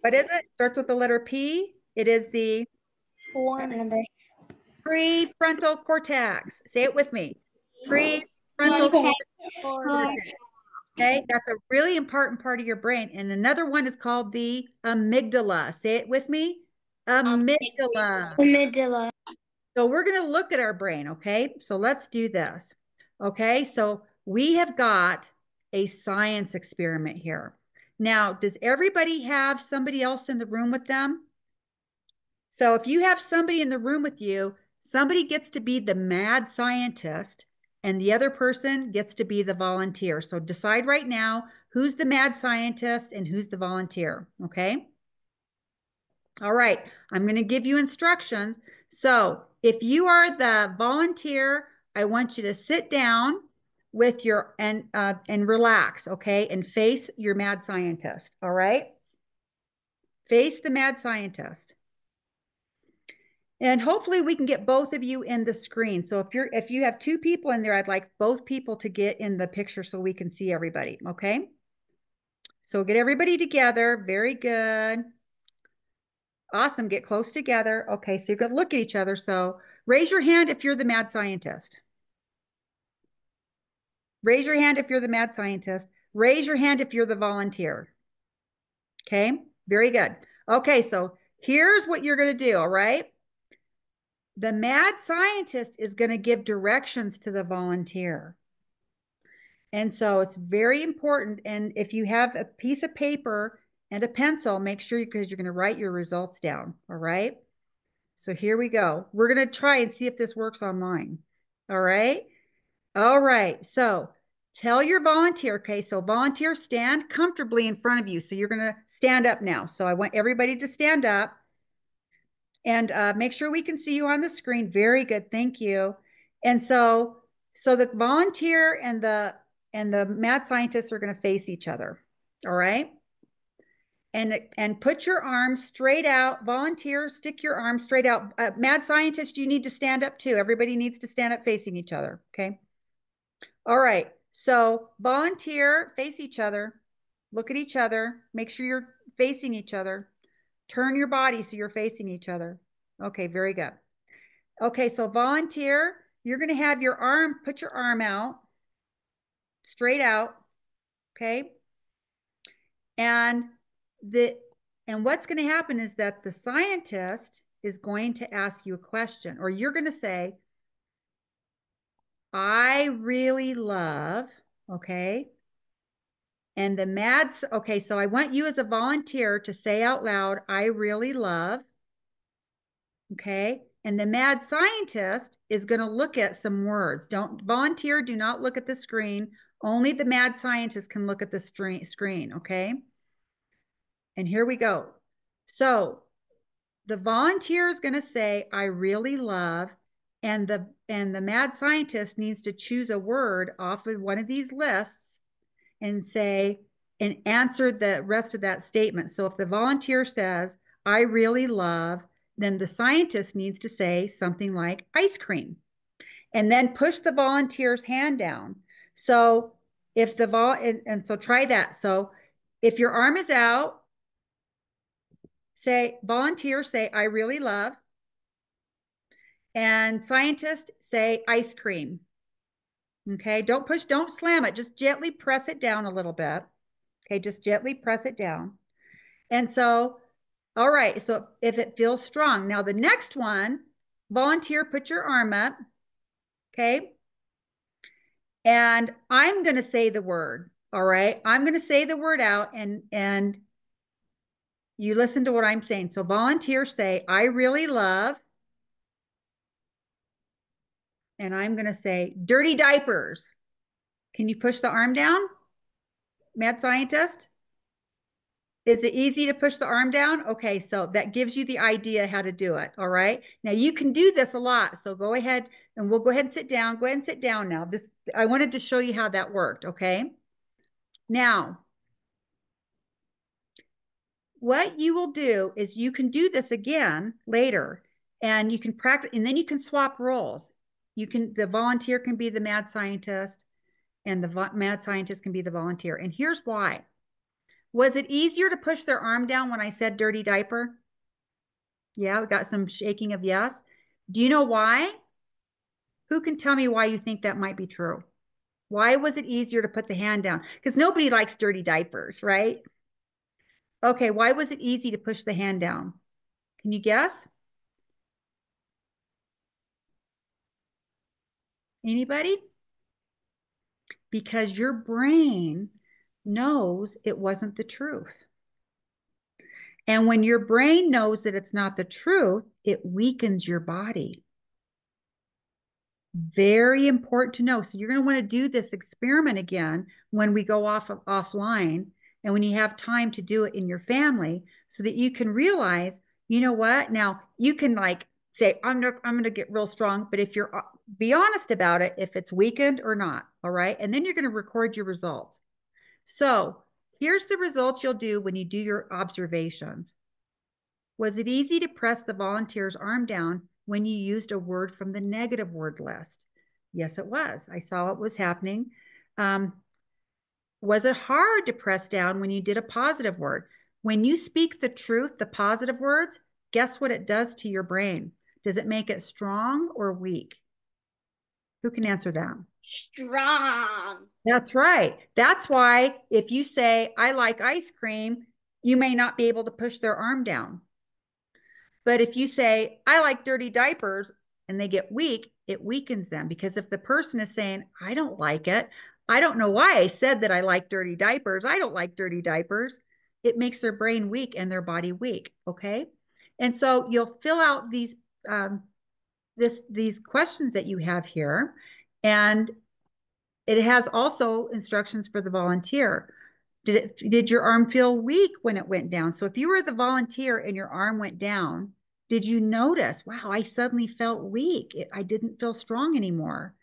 what is it? Starts with the letter P. It is the prefrontal cortex. Say it with me. Prefrontal cortex. Okay, that's a really important part of your brain. And another one is called the amygdala. Say it with me. Amygdala. Amygdala. So we're going to look at our brain, okay? So let's do this. Okay, so we have got a science experiment here. Now, does everybody have somebody else in the room with them? So if you have somebody in the room with you, somebody gets to be the mad scientist and the other person gets to be the volunteer. So decide right now who's the mad scientist and who's the volunteer, okay? All right, I'm going to give you instructions. So if you are the volunteer, I want you to sit down with your and relax, okay? And face your mad scientist, all right? Face the mad scientist. And hopefully we can get both of you in the screen. So if you have two people in there, I'd like both people to get in the picture so we can see everybody, okay? So get everybody together. Very good. Awesome. Get close together. Okay, so you're going to look at each other. So raise your hand if you're the mad scientist. Raise your hand if you're the mad scientist. Raise your hand if you're the volunteer. Okay, very good. Okay, so here's what you're going to do, all right? The mad scientist is going to give directions to the volunteer. And so it's very important. And if you have a piece of paper and a pencil, make sure because you're going to write your results down. All right. So here we go. We're going to try and see if this works online. All right. All right. So tell your volunteer. Okay. So volunteer, stand comfortably in front of you. So you're going to stand up now. So I want everybody to stand up and make sure we can see you on the screen. Very good. Thank you. And so the volunteer and the mad scientists are going to face each other. All right. And put your arms straight out. Volunteer, stick your arms straight out. Mad scientist, you need to stand up too. Everybody needs to stand up facing each other. Okay. All right. So volunteer, face each other. Look at each other. Make sure you're facing each other. Turn your body so you're facing each other. Okay, very good. Okay, so volunteer, you're going to have your arm, put your arm out, straight out, okay? And the and what's going to happen is that the scientist is going to ask you a question, or you're going to say, I really love, okay? And the mads, okay, so I want you as a volunteer to say out loud, I really love, okay? And the mad scientist is going to look at some words. Don't volunteer, do not look at the screen. Only the mad scientist can look at the screen, okay? And here we go. So the volunteer is going to say, I really love, and the mad scientist needs to choose a word off of one of these lists and say, and answer the rest of that statement. So if the volunteer says, I really love, then the scientist needs to say something like ice cream and then push the volunteer's hand down. So if the and so try that. So if your arm is out, say volunteer, say I really love, and scientist say ice cream. Okay, don't push, don't slam it, just gently press it down a little bit. Okay, just gently press it down. And so, all right, so if it feels strong. Now the next one, volunteer, put your arm up, okay? And I'm going to say the word, all right? I'm going to say the word out and you listen to what I'm saying. So volunteer, say, I really love, and I'm going to say dirty diapers. Can you push the arm down, mad scientist? Is it easy to push the arm down? Okay, so that gives you the idea how to do it. All right. Now you can do this a lot. So go ahead and we'll go ahead and sit down. Go ahead and sit down now. I wanted to show you how that worked. Okay. Now, what you will do is you can do this again later and you can practice and then you can swap roles. The volunteer can be the mad scientist and the mad scientist can be the volunteer. And here's why. Was it easier to push their arm down when I said dirty diaper? Yeah, we got some shaking of yes. Do you know why? Who can tell me why you think that might be true? Why was it easier to put the hand down? Because nobody likes dirty diapers, right? Okay, why was it easy to push the hand down? Can you guess? Anybody? Because your brain knows it wasn't the truth. And when your brain knows that it's not the truth, it weakens your body. Very important to know. So you're going to want to do this experiment again when we go offline and when you have time to do it in your family so that you can realize, you know what? Now you can like say, I'm going to get real strong, but if you're be honest about it, if it's weakened or not. All right. And then you're going to record your results. So here's the results you'll do when you do your observations. Was it easy to press the volunteer's arm down when you used a word from the negative word list? Yes, it was. I saw it was happening. Was it hard to press down when you did a positive word? When you speak the truth, the positive words, guess what it does to your brain? Does it make it strong or weak? Who can answer that? Strong. That's right. That's why if you say, I like ice cream, you may not be able to push their arm down. But if you say, I like dirty diapers, and they get weak, it weakens them. Because if the person is saying, I don't like it, I don't know why I said that I like dirty diapers, I don't like dirty diapers, it makes their brain weak and their body weak. Okay. And so you'll fill out these questions that you have here, and it has also instructions for the volunteer. Did your arm feel weak when it went down? So if you were the volunteer and your arm went down, did you notice, wow, I suddenly felt weak. I didn't feel strong anymore.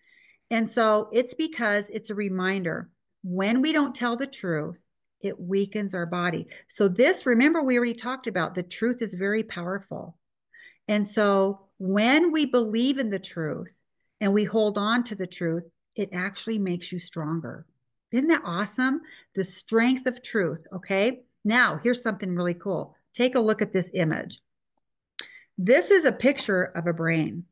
And so it's because it's a reminder. When we don't tell the truth, it weakens our body. So this, remember, we already talked about the truth is very powerful. And so when we believe in the truth and we hold on to the truth, it actually makes you stronger. Isn't that awesome? The strength of truth. Okay. Now, here's something really cool. Take a look at this image. This is a picture of a brain.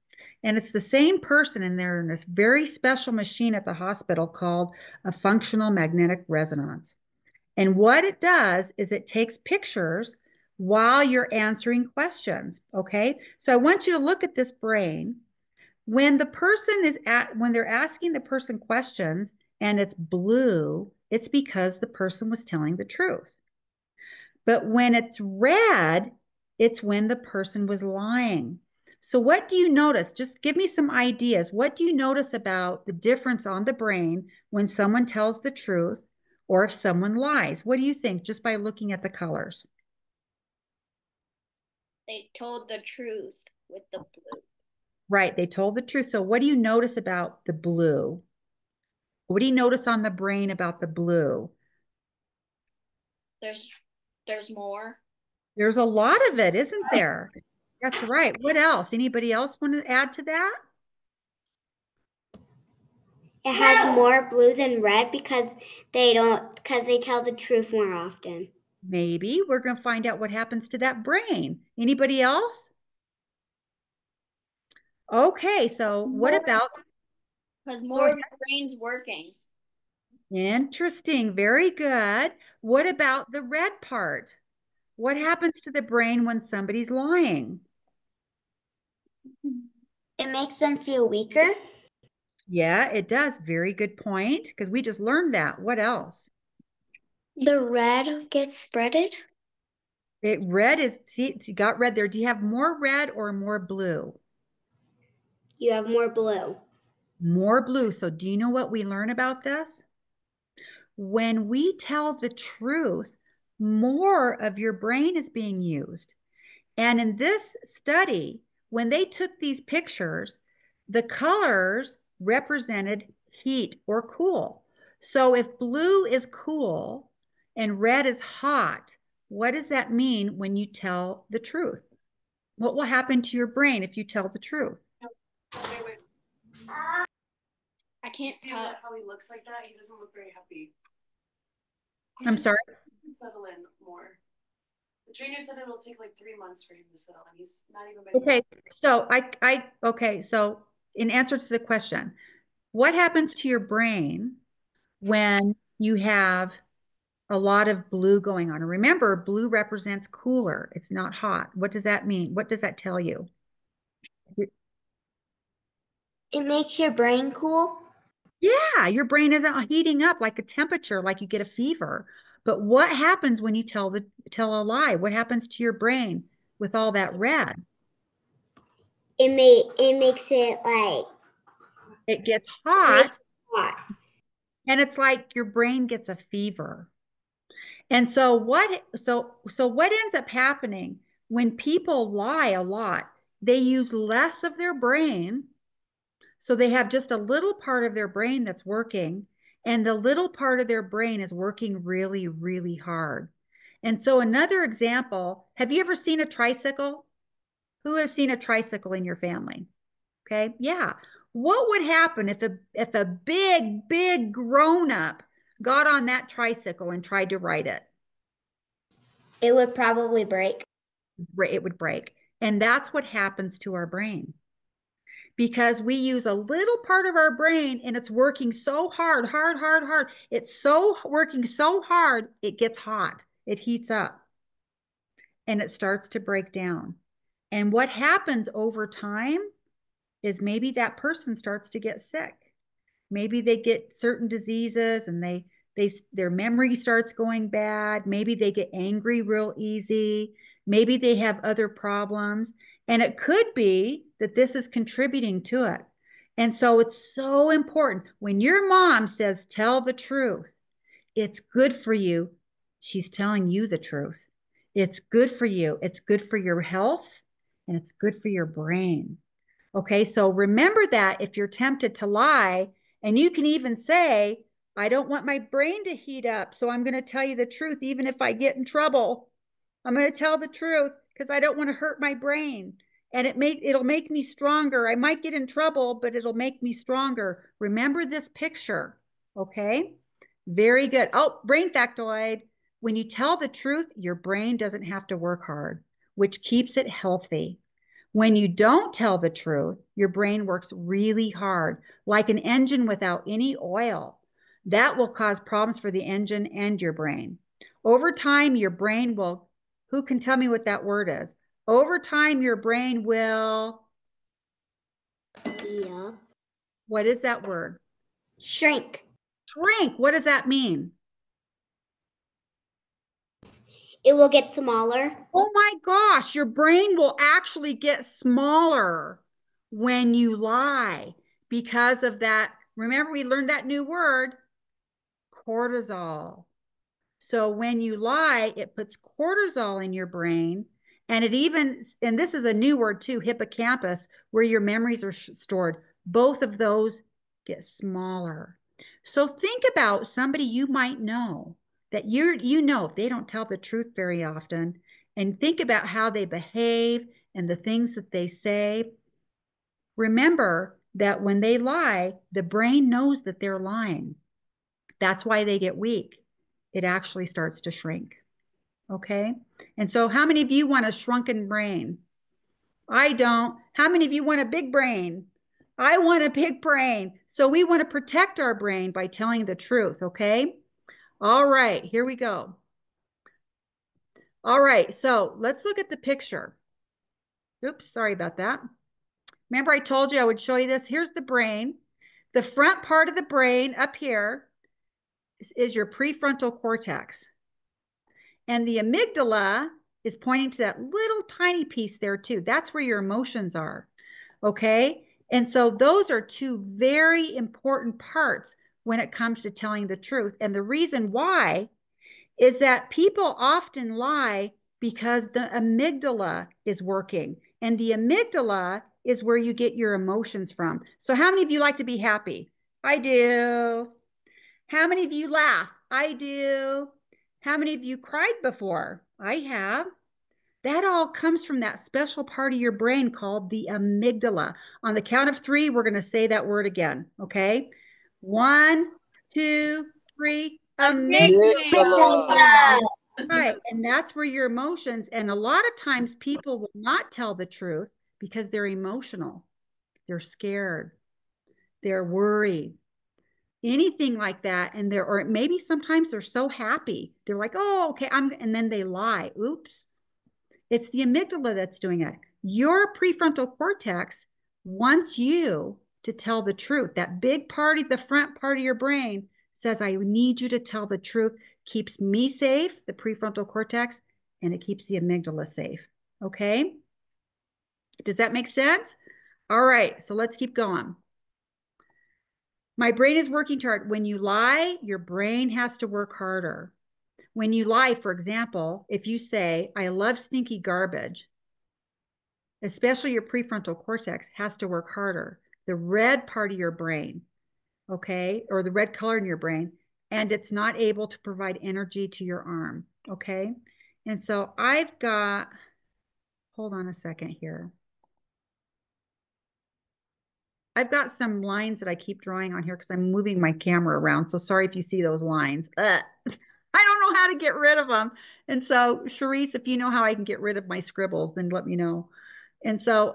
And it's the same person in there in this very special machine at the hospital called a functional magnetic resonance. And what it does is it takes pictures while you're answering questions. Okay. So I want you to look at this brain. When the person is when they're asking the person questions and it's blue, it's because the person was telling the truth. But when it's red, it's when the person was lying. So what do you notice? Just give me some ideas. What do you notice about the difference on the brain when someone tells the truth or if someone lies? What do you think just by looking at the colors? They told the truth with the blue. Right, they told the truth. So what do you notice about the blue? What do you notice on the brain about the blue? There's more. There's a lot of it, isn't there? That's right. What else? Anybody else want to add to that? It has more blue than red because they tell the truth more often. Maybe we're going to find out what happens to that brain. Anybody else? Okay, so what about? Because more of the brain's working. Interesting. Very good. What about the red part? What happens to the brain when somebody's lying? It makes them feel weaker. Yeah, it does. Very good point. Because we just learned that. What else? The red gets spreaded. Red is, see, you got red there. Do you have more red or more blue? You have more blue. More blue. So do you know what we learn about this? When we tell the truth, more of your brain is being used. And in this study, when they took these pictures, the colors represented heat or cool. So if blue is cool and red is hot, what does that mean when you tell the truth? What will happen to your brain if you tell the truth? Wait. I can't See tell. how he looks like that? He doesn't look very happy. I'm sorry? Settle in more. The trainer said it'll take like 3 months for him to settle, and he's not even been. Okay, so okay, so in answer to the question, what happens to your brain when you have a lot of blue going on? And remember, blue represents cooler. It's not hot. What does that mean? What does that tell you? It makes your brain cool. Yeah, your brain isn't heating up like a temperature, like you get a fever. But what happens when you tell a lie? What happens to your brain with all that red? It makes it like It gets hot, hot. and it's like your brain gets a fever. And so what ends up happening when people lie a lot? They use less of their brain. So they have just a little part of their brain that's working, and the little part of their brain is working really, really hard. And so another example, have you ever seen a tricycle? Who has seen a tricycle in your family? Okay. Yeah. What would happen if a big grown up got on that tricycle and tried to ride it? It would probably break. It would break. And that's what happens to our brain. Because we use a little part of our brain and it's working so hard. It's so working so hard, it gets hot. It heats up. and it starts to break down. And what happens over time is maybe that person starts to get sick. Maybe they get certain diseases and their memory starts going bad. Maybe they get angry real easy. Maybe they have other problems. And it could be that this is contributing to it. And so it's so important when your mom says, tell the truth, it's good for you. She's telling you the truth. It's good for you. It's good for your health and it's good for your brain. Okay, so remember that if you're tempted to lie, and you can even say, I don't want my brain to heat up, so I'm going to tell you the truth, even if I get in trouble. I'm going to tell the truth because I don't want to hurt my brain. And it'll make me stronger. I might get in trouble, but it'll make me stronger. Remember this picture, okay? Very good. Oh, brain factoid. When you tell the truth, your brain doesn't have to work hard, which keeps it healthy. When you don't tell the truth, your brain works really hard, like an engine without any oil. That will cause problems for the engine and your brain. Over time, your brain will, who can tell me what that word is? Over time, your brain will, Yeah. what is that word? Shrink. Shrink. What does that mean? It will get smaller. Oh my gosh, your brain will actually get smaller when you lie because of that. Remember, we learned that new word, cortisol. So when you lie, it puts cortisol in your brain. And and this is a new word too, hippocampus, where your memories are stored. Both of those get smaller. So think about somebody you might know that you know they don't tell the truth very often, and think about how they behave and the things that they say. Remember that when they lie, the brain knows that they're lying. That's why they get weak. It actually starts to shrink. Okay. And so, how many of you want a shrunken brain? I don't. How many of you want a big brain? I want a big brain. So, we want to protect our brain by telling the truth. Okay. All right. Here we go. All right. So, let's look at the picture. Oops. Sorry about that. Remember, I told you I would show you this. Here's the brain. The front part of the brain up here is your prefrontal cortex. And the amygdala is pointing to that little tiny piece there too. That's where your emotions are. Okay. And so those are two very important parts when it comes to telling the truth. And the reason why is that people often lie because the amygdala is working. And the amygdala is where you get your emotions from. So how many of you like to be happy? I do. How many of you laugh? I do. How many of you cried before? I have. That all comes from that special part of your brain called the amygdala. On the count of three, we're going to say that word again. Okay. 1, 2, 3. Amygdala. Right. And that's where your emotions, and a lot of times people will not tell the truth because they're emotional. They're scared. They're worried, anything like that. And or maybe sometimes they're so happy. They're like, oh, okay, and then they lie. Oops. It's the amygdala that's doing it. Your prefrontal cortex wants you to tell the truth. That big part of the front part of your brain says, I need you to tell the truth. Keeps me safe, the prefrontal cortex, and it keeps the amygdala safe. Okay. Does that make sense? All right. So let's keep going. My brain is working hard. When you lie, your brain has to work harder. When you lie, for example, if you say, I love stinky garbage, especially your prefrontal cortex has to work harder. The red part of your brain, okay, or the red color in your brain, and it's not able to provide energy to your arm, okay? And so I've got, hold on a second here. I've got some lines that I keep drawing on here because I'm moving my camera around. So sorry if you see those lines. I don't know how to get rid of them. And so, Charisse, if you know how I can get rid of my scribbles, then let me know. And so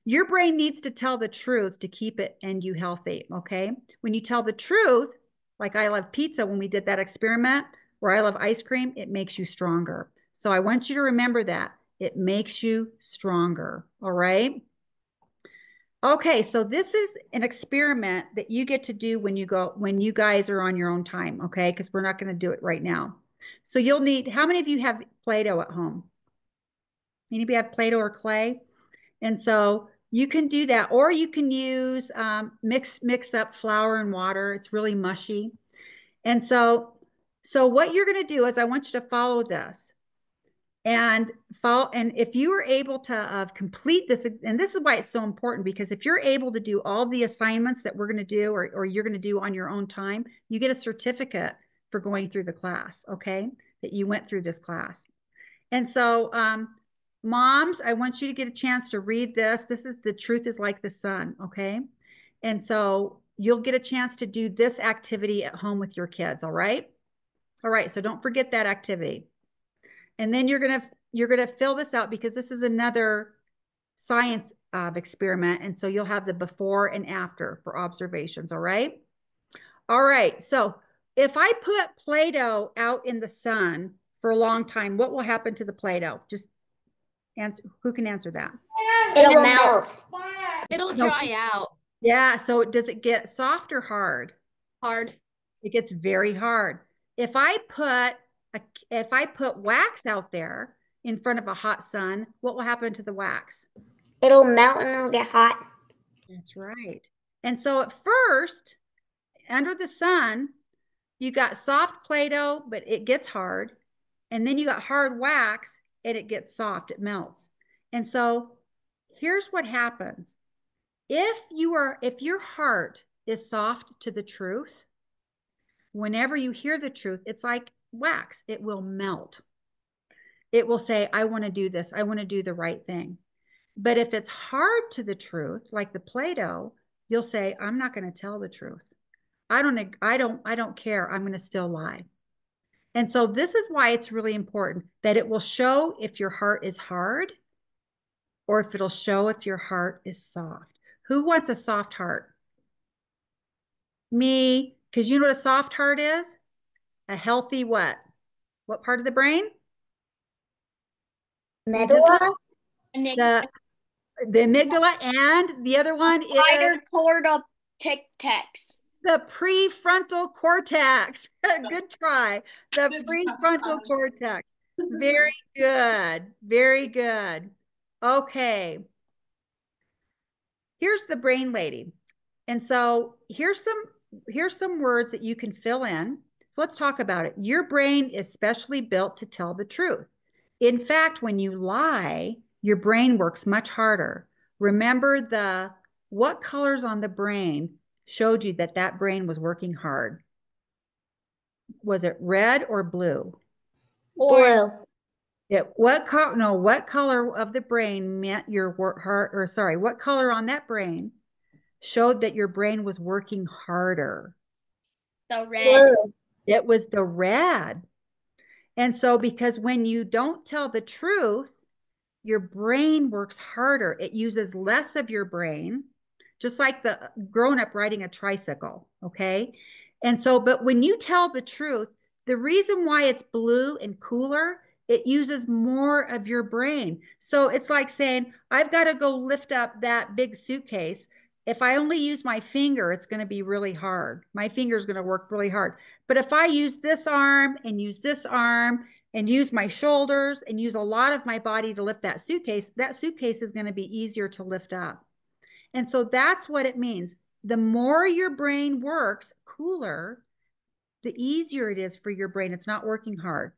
your brain needs to tell the truth to keep it and you healthy, okay? When you tell the truth, like I love pizza when we did that experiment, or I love ice cream, it makes you stronger. So I want you to remember that. It makes you stronger. All right. Okay, so this is an experiment that you get to do when you guys are on your own time, okay? Because we're not going to do it right now. So you'll need, how many of you have Play-Doh at home? Anybody have Play-Doh or clay? And so you can do that, or you can use mix up flour and water. It's really mushy. And so what you're going to do is I want you to follow this and follow. And if you are able to complete this, and this is why it's so important, because if you're able to do all the assignments that we're going to do, or you're going to do on your own time, you get a certificate for going through the class, okay? That you went through this class. And so, moms, I want you to get a chance to read this. This is The Truth is Like the Sun, okay? And so you'll get a chance to do this activity at home with your kids, all right? All right, so don't forget that activity. And then you're gonna fill this out, because this is another science experiment. And so you'll have the before and after for observations, all right? All right, so if I put Play-Doh out in the sun for a long time, what will happen to the Play-Doh? Just answer. Who can answer that? It'll melt. It'll No. dry out. Yeah, so does it get soft or hard? Hard. It gets very hard. If I put wax out there in front of a hot sun, what will happen to the wax? It'll melt and it'll get hot. That's right. And so at first, under the sun, you got soft Play-Doh, but it gets hard. And then you got hard wax and it gets soft, it melts. And so here's what happens. If your heart is soft to the truth, whenever you hear the truth, it's like wax, it will melt. It will say, I want to do this, I want to do the right thing. But if it's hard to the truth, like the Play-Doh, you'll say, I'm not going to tell the truth. I don't care. I'm going to still lie. And so this is why it's really important that it will show if your heart is hard, or if it'll show if your heart is soft. Who wants a soft heart? Me, because you know what a soft heart is? A healthy what? What part of the brain? Medulla. The amygdala, and the other one is Spider cortex. the prefrontal cortex. Good try. The prefrontal cortex. Very good. Very good. Okay. Here's the brain lady. And so here's some words that you can fill in. So let's talk about it. Your brain is specially built to tell the truth. In fact, when you lie, your brain works much harder. Remember what colors on the brain showed you that brain was working hard? Was it red or blue? Blue. What color of the brain meant your heart, or sorry, what color on that brain showed that your brain was working harder? The red. Blue. It was the red. And so because when you don't tell the truth, your brain works harder. It uses less of your brain, just like the grown-up riding a tricycle, okay? And so, but when you tell the truth, the reason why it's blue and cooler, it uses more of your brain. So it's like saying, I've got to go lift up that big suitcase. If I only use my finger, it's going to be really hard. My finger is going to work really hard. But if I use this arm and use this arm and use my shoulders and use a lot of my body to lift that suitcase is going to be easier to lift up. And so that's what it means. The more your brain works cooler, the easier it is for your brain. It's not working hard.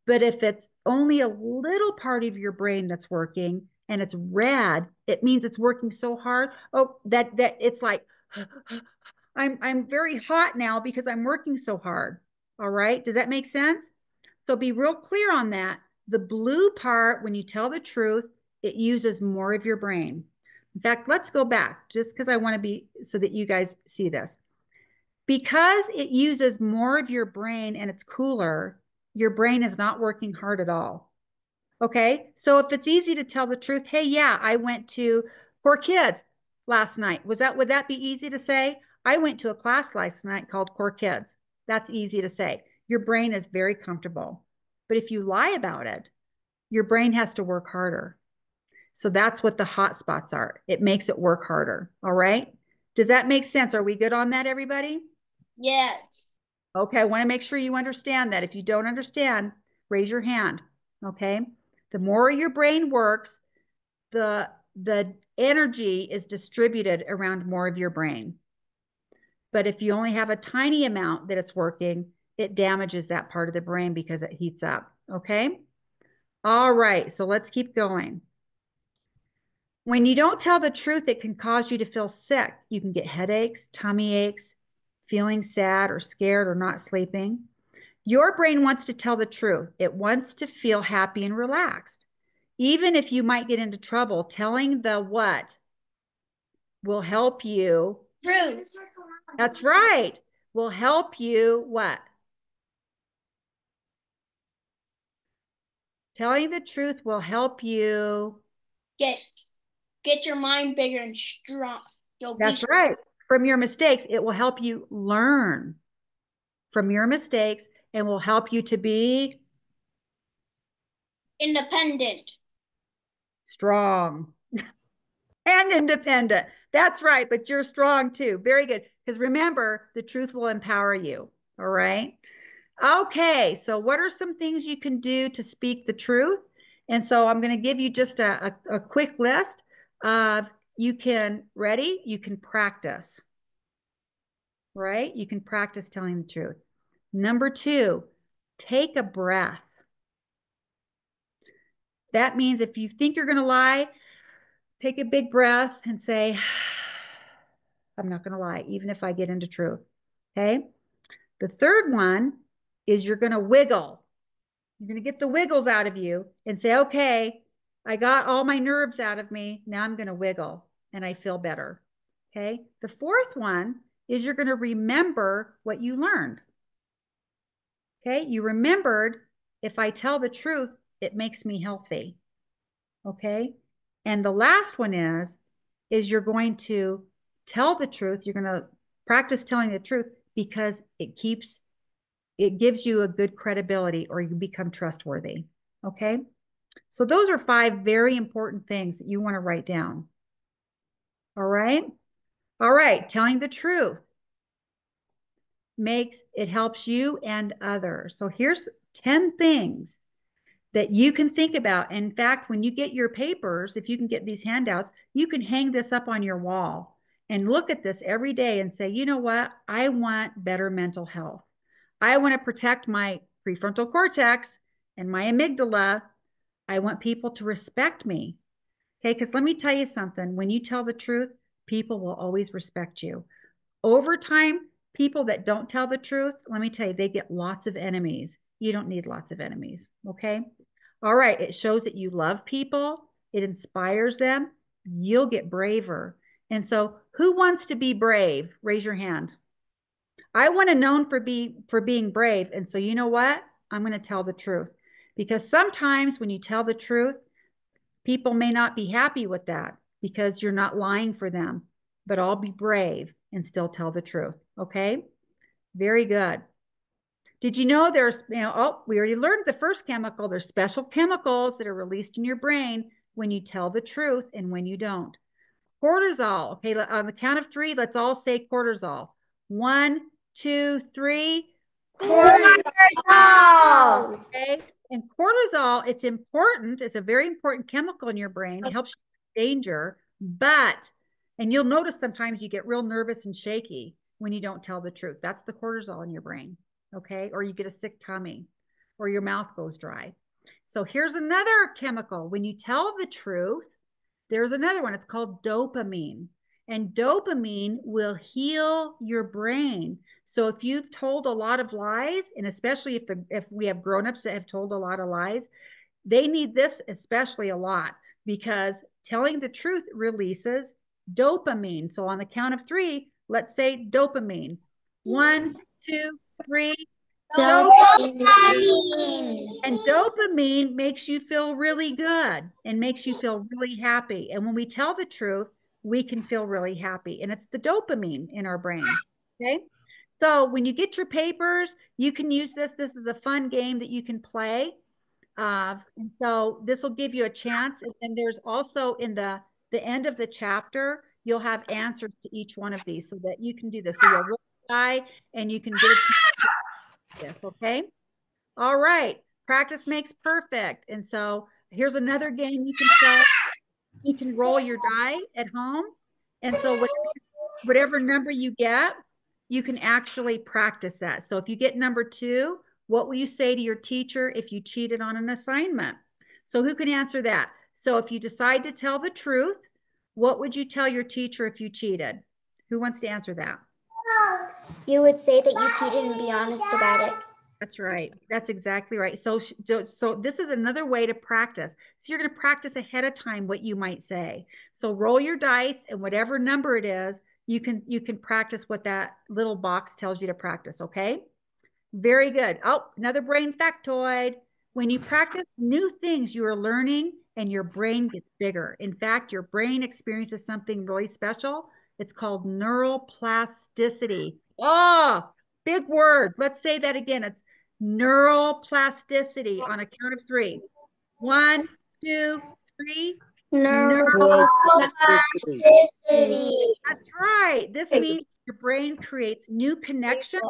But if it's only a little part of your brain that's working and it's red, it means it's working so hard. Oh, that it's like, I'm very hot now because I'm working so hard. All right. Does that make sense? So be real clear on that. The blue part, when you tell the truth, it uses more of your brain. In fact, let's go back just because I want to be so that you guys see this. Because it uses more of your brain and it's cooler, your brain is not working hard at all. Okay. So if it's easy to tell the truth, hey, yeah, I went to Core Kids last night. Would that be easy to say? I went to a class last night called Core Kids. That's easy to say. Your brain is very comfortable. But if you lie about it, your brain has to work harder. So that's what the hot spots are. It makes it work harder. All right. Does that make sense? Are we good on that, everybody? Yes. Okay. I want to make sure you understand that. If you don't understand, raise your hand. Okay. The more your brain works, the energy is distributed around more of your brain. But if you only have a tiny amount that it's working, it damages that part of the brain because it heats up. Okay. All right. So let's keep going. When you don't tell the truth, it can cause you to feel sick. You can get headaches, tummy aches, feeling sad or scared or not sleeping. Your brain wants to tell the truth. It wants to feel happy and relaxed. Even if you might get into trouble, telling the what will help you. Truth. That's right. Will help you what? Telling the truth will help you. Get your mind bigger and strong. That's right. From your mistakes, it will help you learn from your mistakes and will help you to be independent. Strong and independent. That's right. But you're strong too. Very good. Because remember, the truth will empower you. All right. Okay. So, what are some things you can do to speak the truth? And so, I'm going to give you just a quick list of you can, ready? You can practice, right? You can practice telling the truth. Number 2, take a breath. That means if you think you're going to lie, take a big breath and say, I'm not going to lie, even if I get into truth. Okay. The third one is you're going to wiggle. You're going to get the wiggles out of you and say, okay, I got all my nerves out of me. Now I'm going to wiggle and I feel better. Okay. The fourth one is you're going to remember what you learned. Okay. You remembered if I tell the truth, it makes me healthy. Okay. And the last one is you're going to tell the truth. You're going to practice telling the truth because it gives you a good credibility or you become trustworthy. Okay. So those are 5 very important things that you want to write down. All right. All right. Telling the truth helps you and others. So here's 10 things that you can think about. In fact, when you get your papers, if you can get these handouts, you can hang this up on your wall and look at this every day and say, you know what? I want better mental health. I want to protect my prefrontal cortex and my amygdala. I want people to respect me. Okay, because let me tell you something. When you tell the truth, people will always respect you. Over time, people that don't tell the truth, let me tell you, they get lots of enemies. You don't need lots of enemies. Okay. All right. It shows that you love people. It inspires them. You'll get braver. And so who wants to be brave? Raise your hand. I want to known for being brave. And so you know what? I'm going to tell the truth. Because sometimes when you tell the truth, people may not be happy with that because you're not lying for them. But I'll be brave and still tell the truth. Okay. Very good. Did you know we already learned the first chemical. There's special chemicals that are released in your brain when you tell the truth and when you don't. Cortisol. Okay. On the count of 3, let's all say cortisol. 1, 2, 3. Cortisol. Okay. And cortisol, it's important. It's a very important chemical in your brain. It helps you danger, and you'll notice sometimes you get real nervous and shaky when you don't tell the truth. That's the cortisol in your brain. Okay. Or you get a sick tummy or your mouth goes dry. So here's another chemical. When you tell the truth, there's another one. It's called dopamine. And dopamine will heal your brain. So if you've told a lot of lies, and especially if we have grown-ups that have told a lot of lies, they need this especially a lot because telling the truth releases dopamine. So on the count of 3, let's say dopamine. 1, 2, 3. Dopamine. And dopamine makes you feel really good and makes you feel really happy. And when we tell the truth, we can feel really happy. And it's the dopamine in our brain. Okay. So when you get your papers, you can use this. This is a fun game that you can play. And so this will give you a chance. And then there's also in the end of the chapter, you'll have answers to each one of these so that you can do this. So you'll roll the die and you can get a chance to do this, okay? All right. Practice makes perfect. And so here's another game you can play. You can roll your die at home. And so whatever number you get, you can actually practice that. So if you get number 2, what will you say to your teacher if you cheated on an assignment? So who can answer that? So if you decide to tell the truth, what would you tell your teacher if you cheated? Who wants to answer that? You would say that you cheated and be honest about it. That's right. That's exactly right. So this is another way to practice. So you're going to practice ahead of time what you might say. So roll your dice and whatever number it is, you can practice what that little box tells you to practice, okay? Very good. Oh, another brain factoid. When you practice new things, you are learning and your brain gets bigger. In fact, your brain experiences something really special. It's called neuroplasticity. Oh, big word. Let's say that again. It's neuroplasticity on a count of 3. 1, 2, 3. Neuroplasticity. That's right. This means your brain creates new connections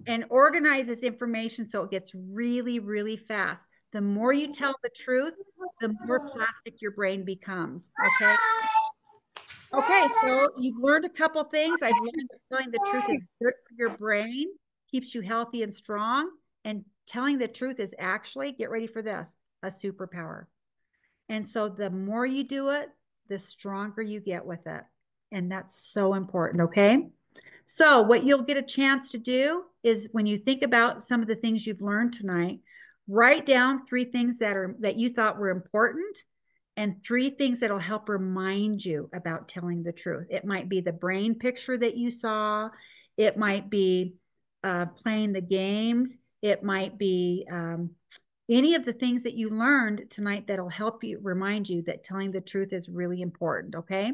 and organizes information so it gets really, really fast. The more you tell the truth, the more plastic your brain becomes. Okay. Okay, so you've learned a couple things. I've learned that telling the truth is good for your brain, keeps you healthy and strong, and telling the truth is actually, get ready for this, a superpower. And so the more you do it, the stronger you get with it. And that's so important, okay? So what you'll get a chance to do is when you think about some of the things you've learned tonight, write down 3 things that you thought were important and 3 things that'll help remind you about telling the truth. It might be the brain picture that you saw. It might be playing the games. It might be any of the things that you learned tonight that'll help you remind you that telling the truth is really important, okay?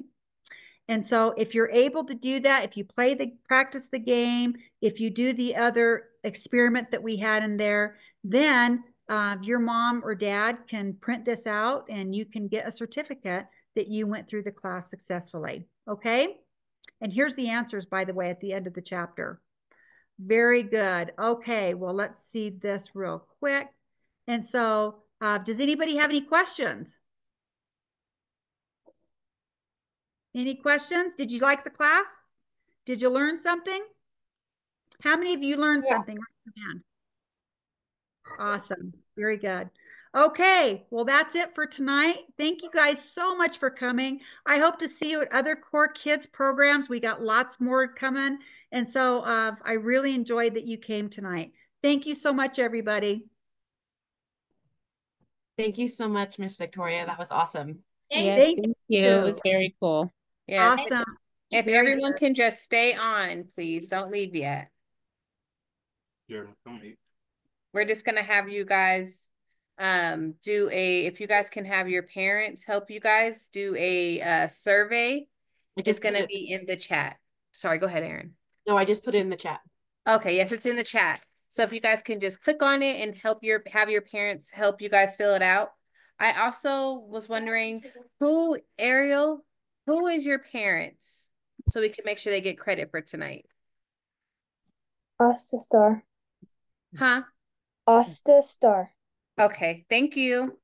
And so if you're able to do that, if you practice the game, if you do the other experiment that we had in there, then your mom or dad can print this out and you can get a certificate that you went through the class successfully. Okay. And here's the answers, by the way, at the end of the chapter. Very good. Okay. Well, let's see this real quick. And so does anybody have any questions? Any questions? Did you like the class? Did you learn something? How many of you learned something? Raise your hand. Awesome. Very good. Okay. Well, that's it for tonight. Thank you guys so much for coming. I hope to see you at other Core Kids programs. We got lots more coming. And so I really enjoyed that you came tonight. Thank you so much, everybody. Thank you so much, Miss Victoria. That was awesome. Yes, Thank thank you. It was very cool. Yes. Awesome. If Very everyone good. can just stay on, please don't leave yet. We're just gonna have you guys if you guys can have your parents help you guys do a survey. It's gonna be in the chat. Sorry, go ahead, Erin. No, I just put it in the chat. Okay, yes, it's in the chat. So if you guys can just click on it and have your parents help you guys fill it out. I also was wondering Ariel, who is your parents? So we can make sure they get credit for tonight. Asta Star. Huh? Asta Star. Okay, thank you.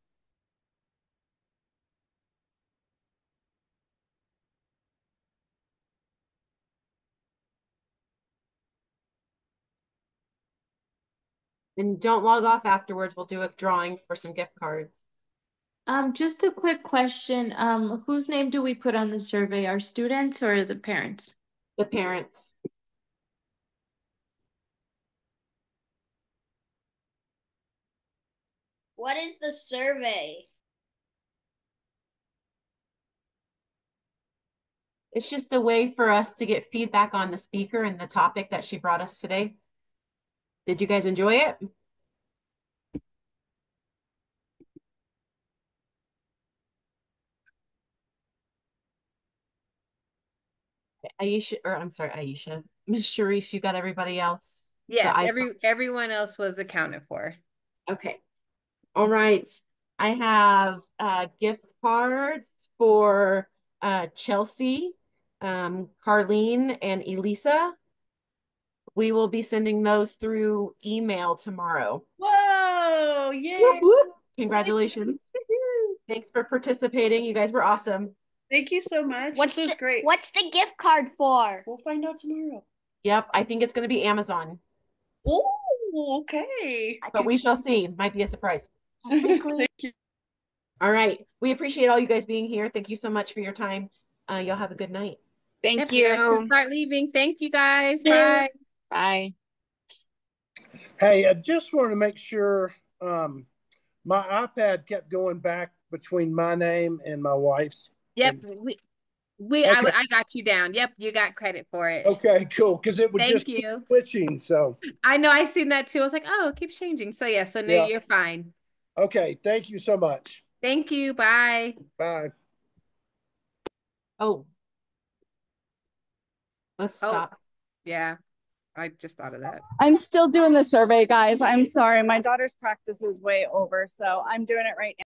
And don't log off afterwards. We'll do a drawing for some gift cards. Just a quick question. Whose name do we put on the survey? Our students or the parents? The parents. What is the survey? It's just a way for us to get feedback on the speaker and the topic that she brought us today. Did you guys enjoy it? Aisha. Miss Sharice, you got everybody else? Yes, everyone else was accounted for. Okay. All right. I have gift cards for Chelsea, Carlene, and Elisa. We will be sending those through email tomorrow. Whoa, yay. Whoop, whoop. Congratulations. Thanks for participating. You guys were awesome. Thank you so much. What's This was great. What's the gift card for? We'll find out tomorrow. Yep, I think it's going to be Amazon. Oh, okay. But we shall see. Might be a surprise. Technically. Thank you. All right. We appreciate all you guys being here. Thank you so much for your time. Y'all have a good night. Yep, you guys can start leaving. Thank you guys. Bye. Bye. Hey, I just wanted to make sure my iPad kept going back between my name and my wife's. Yep, And, we okay. I got you down. Yep, you got credit for it. Okay, cool. Because it would Thank just keep you. switching. So I know, I seen that too. I was like, oh, it keeps changing. So yeah, so no, Yeah. you're fine. Okay, thank you so much. Thank you. Bye. Bye. Oh, let's Oh, stop. yeah, I just thought of that. I'm still doing the survey, guys. I'm sorry. My daughter's practice is way over, so I'm doing it right now.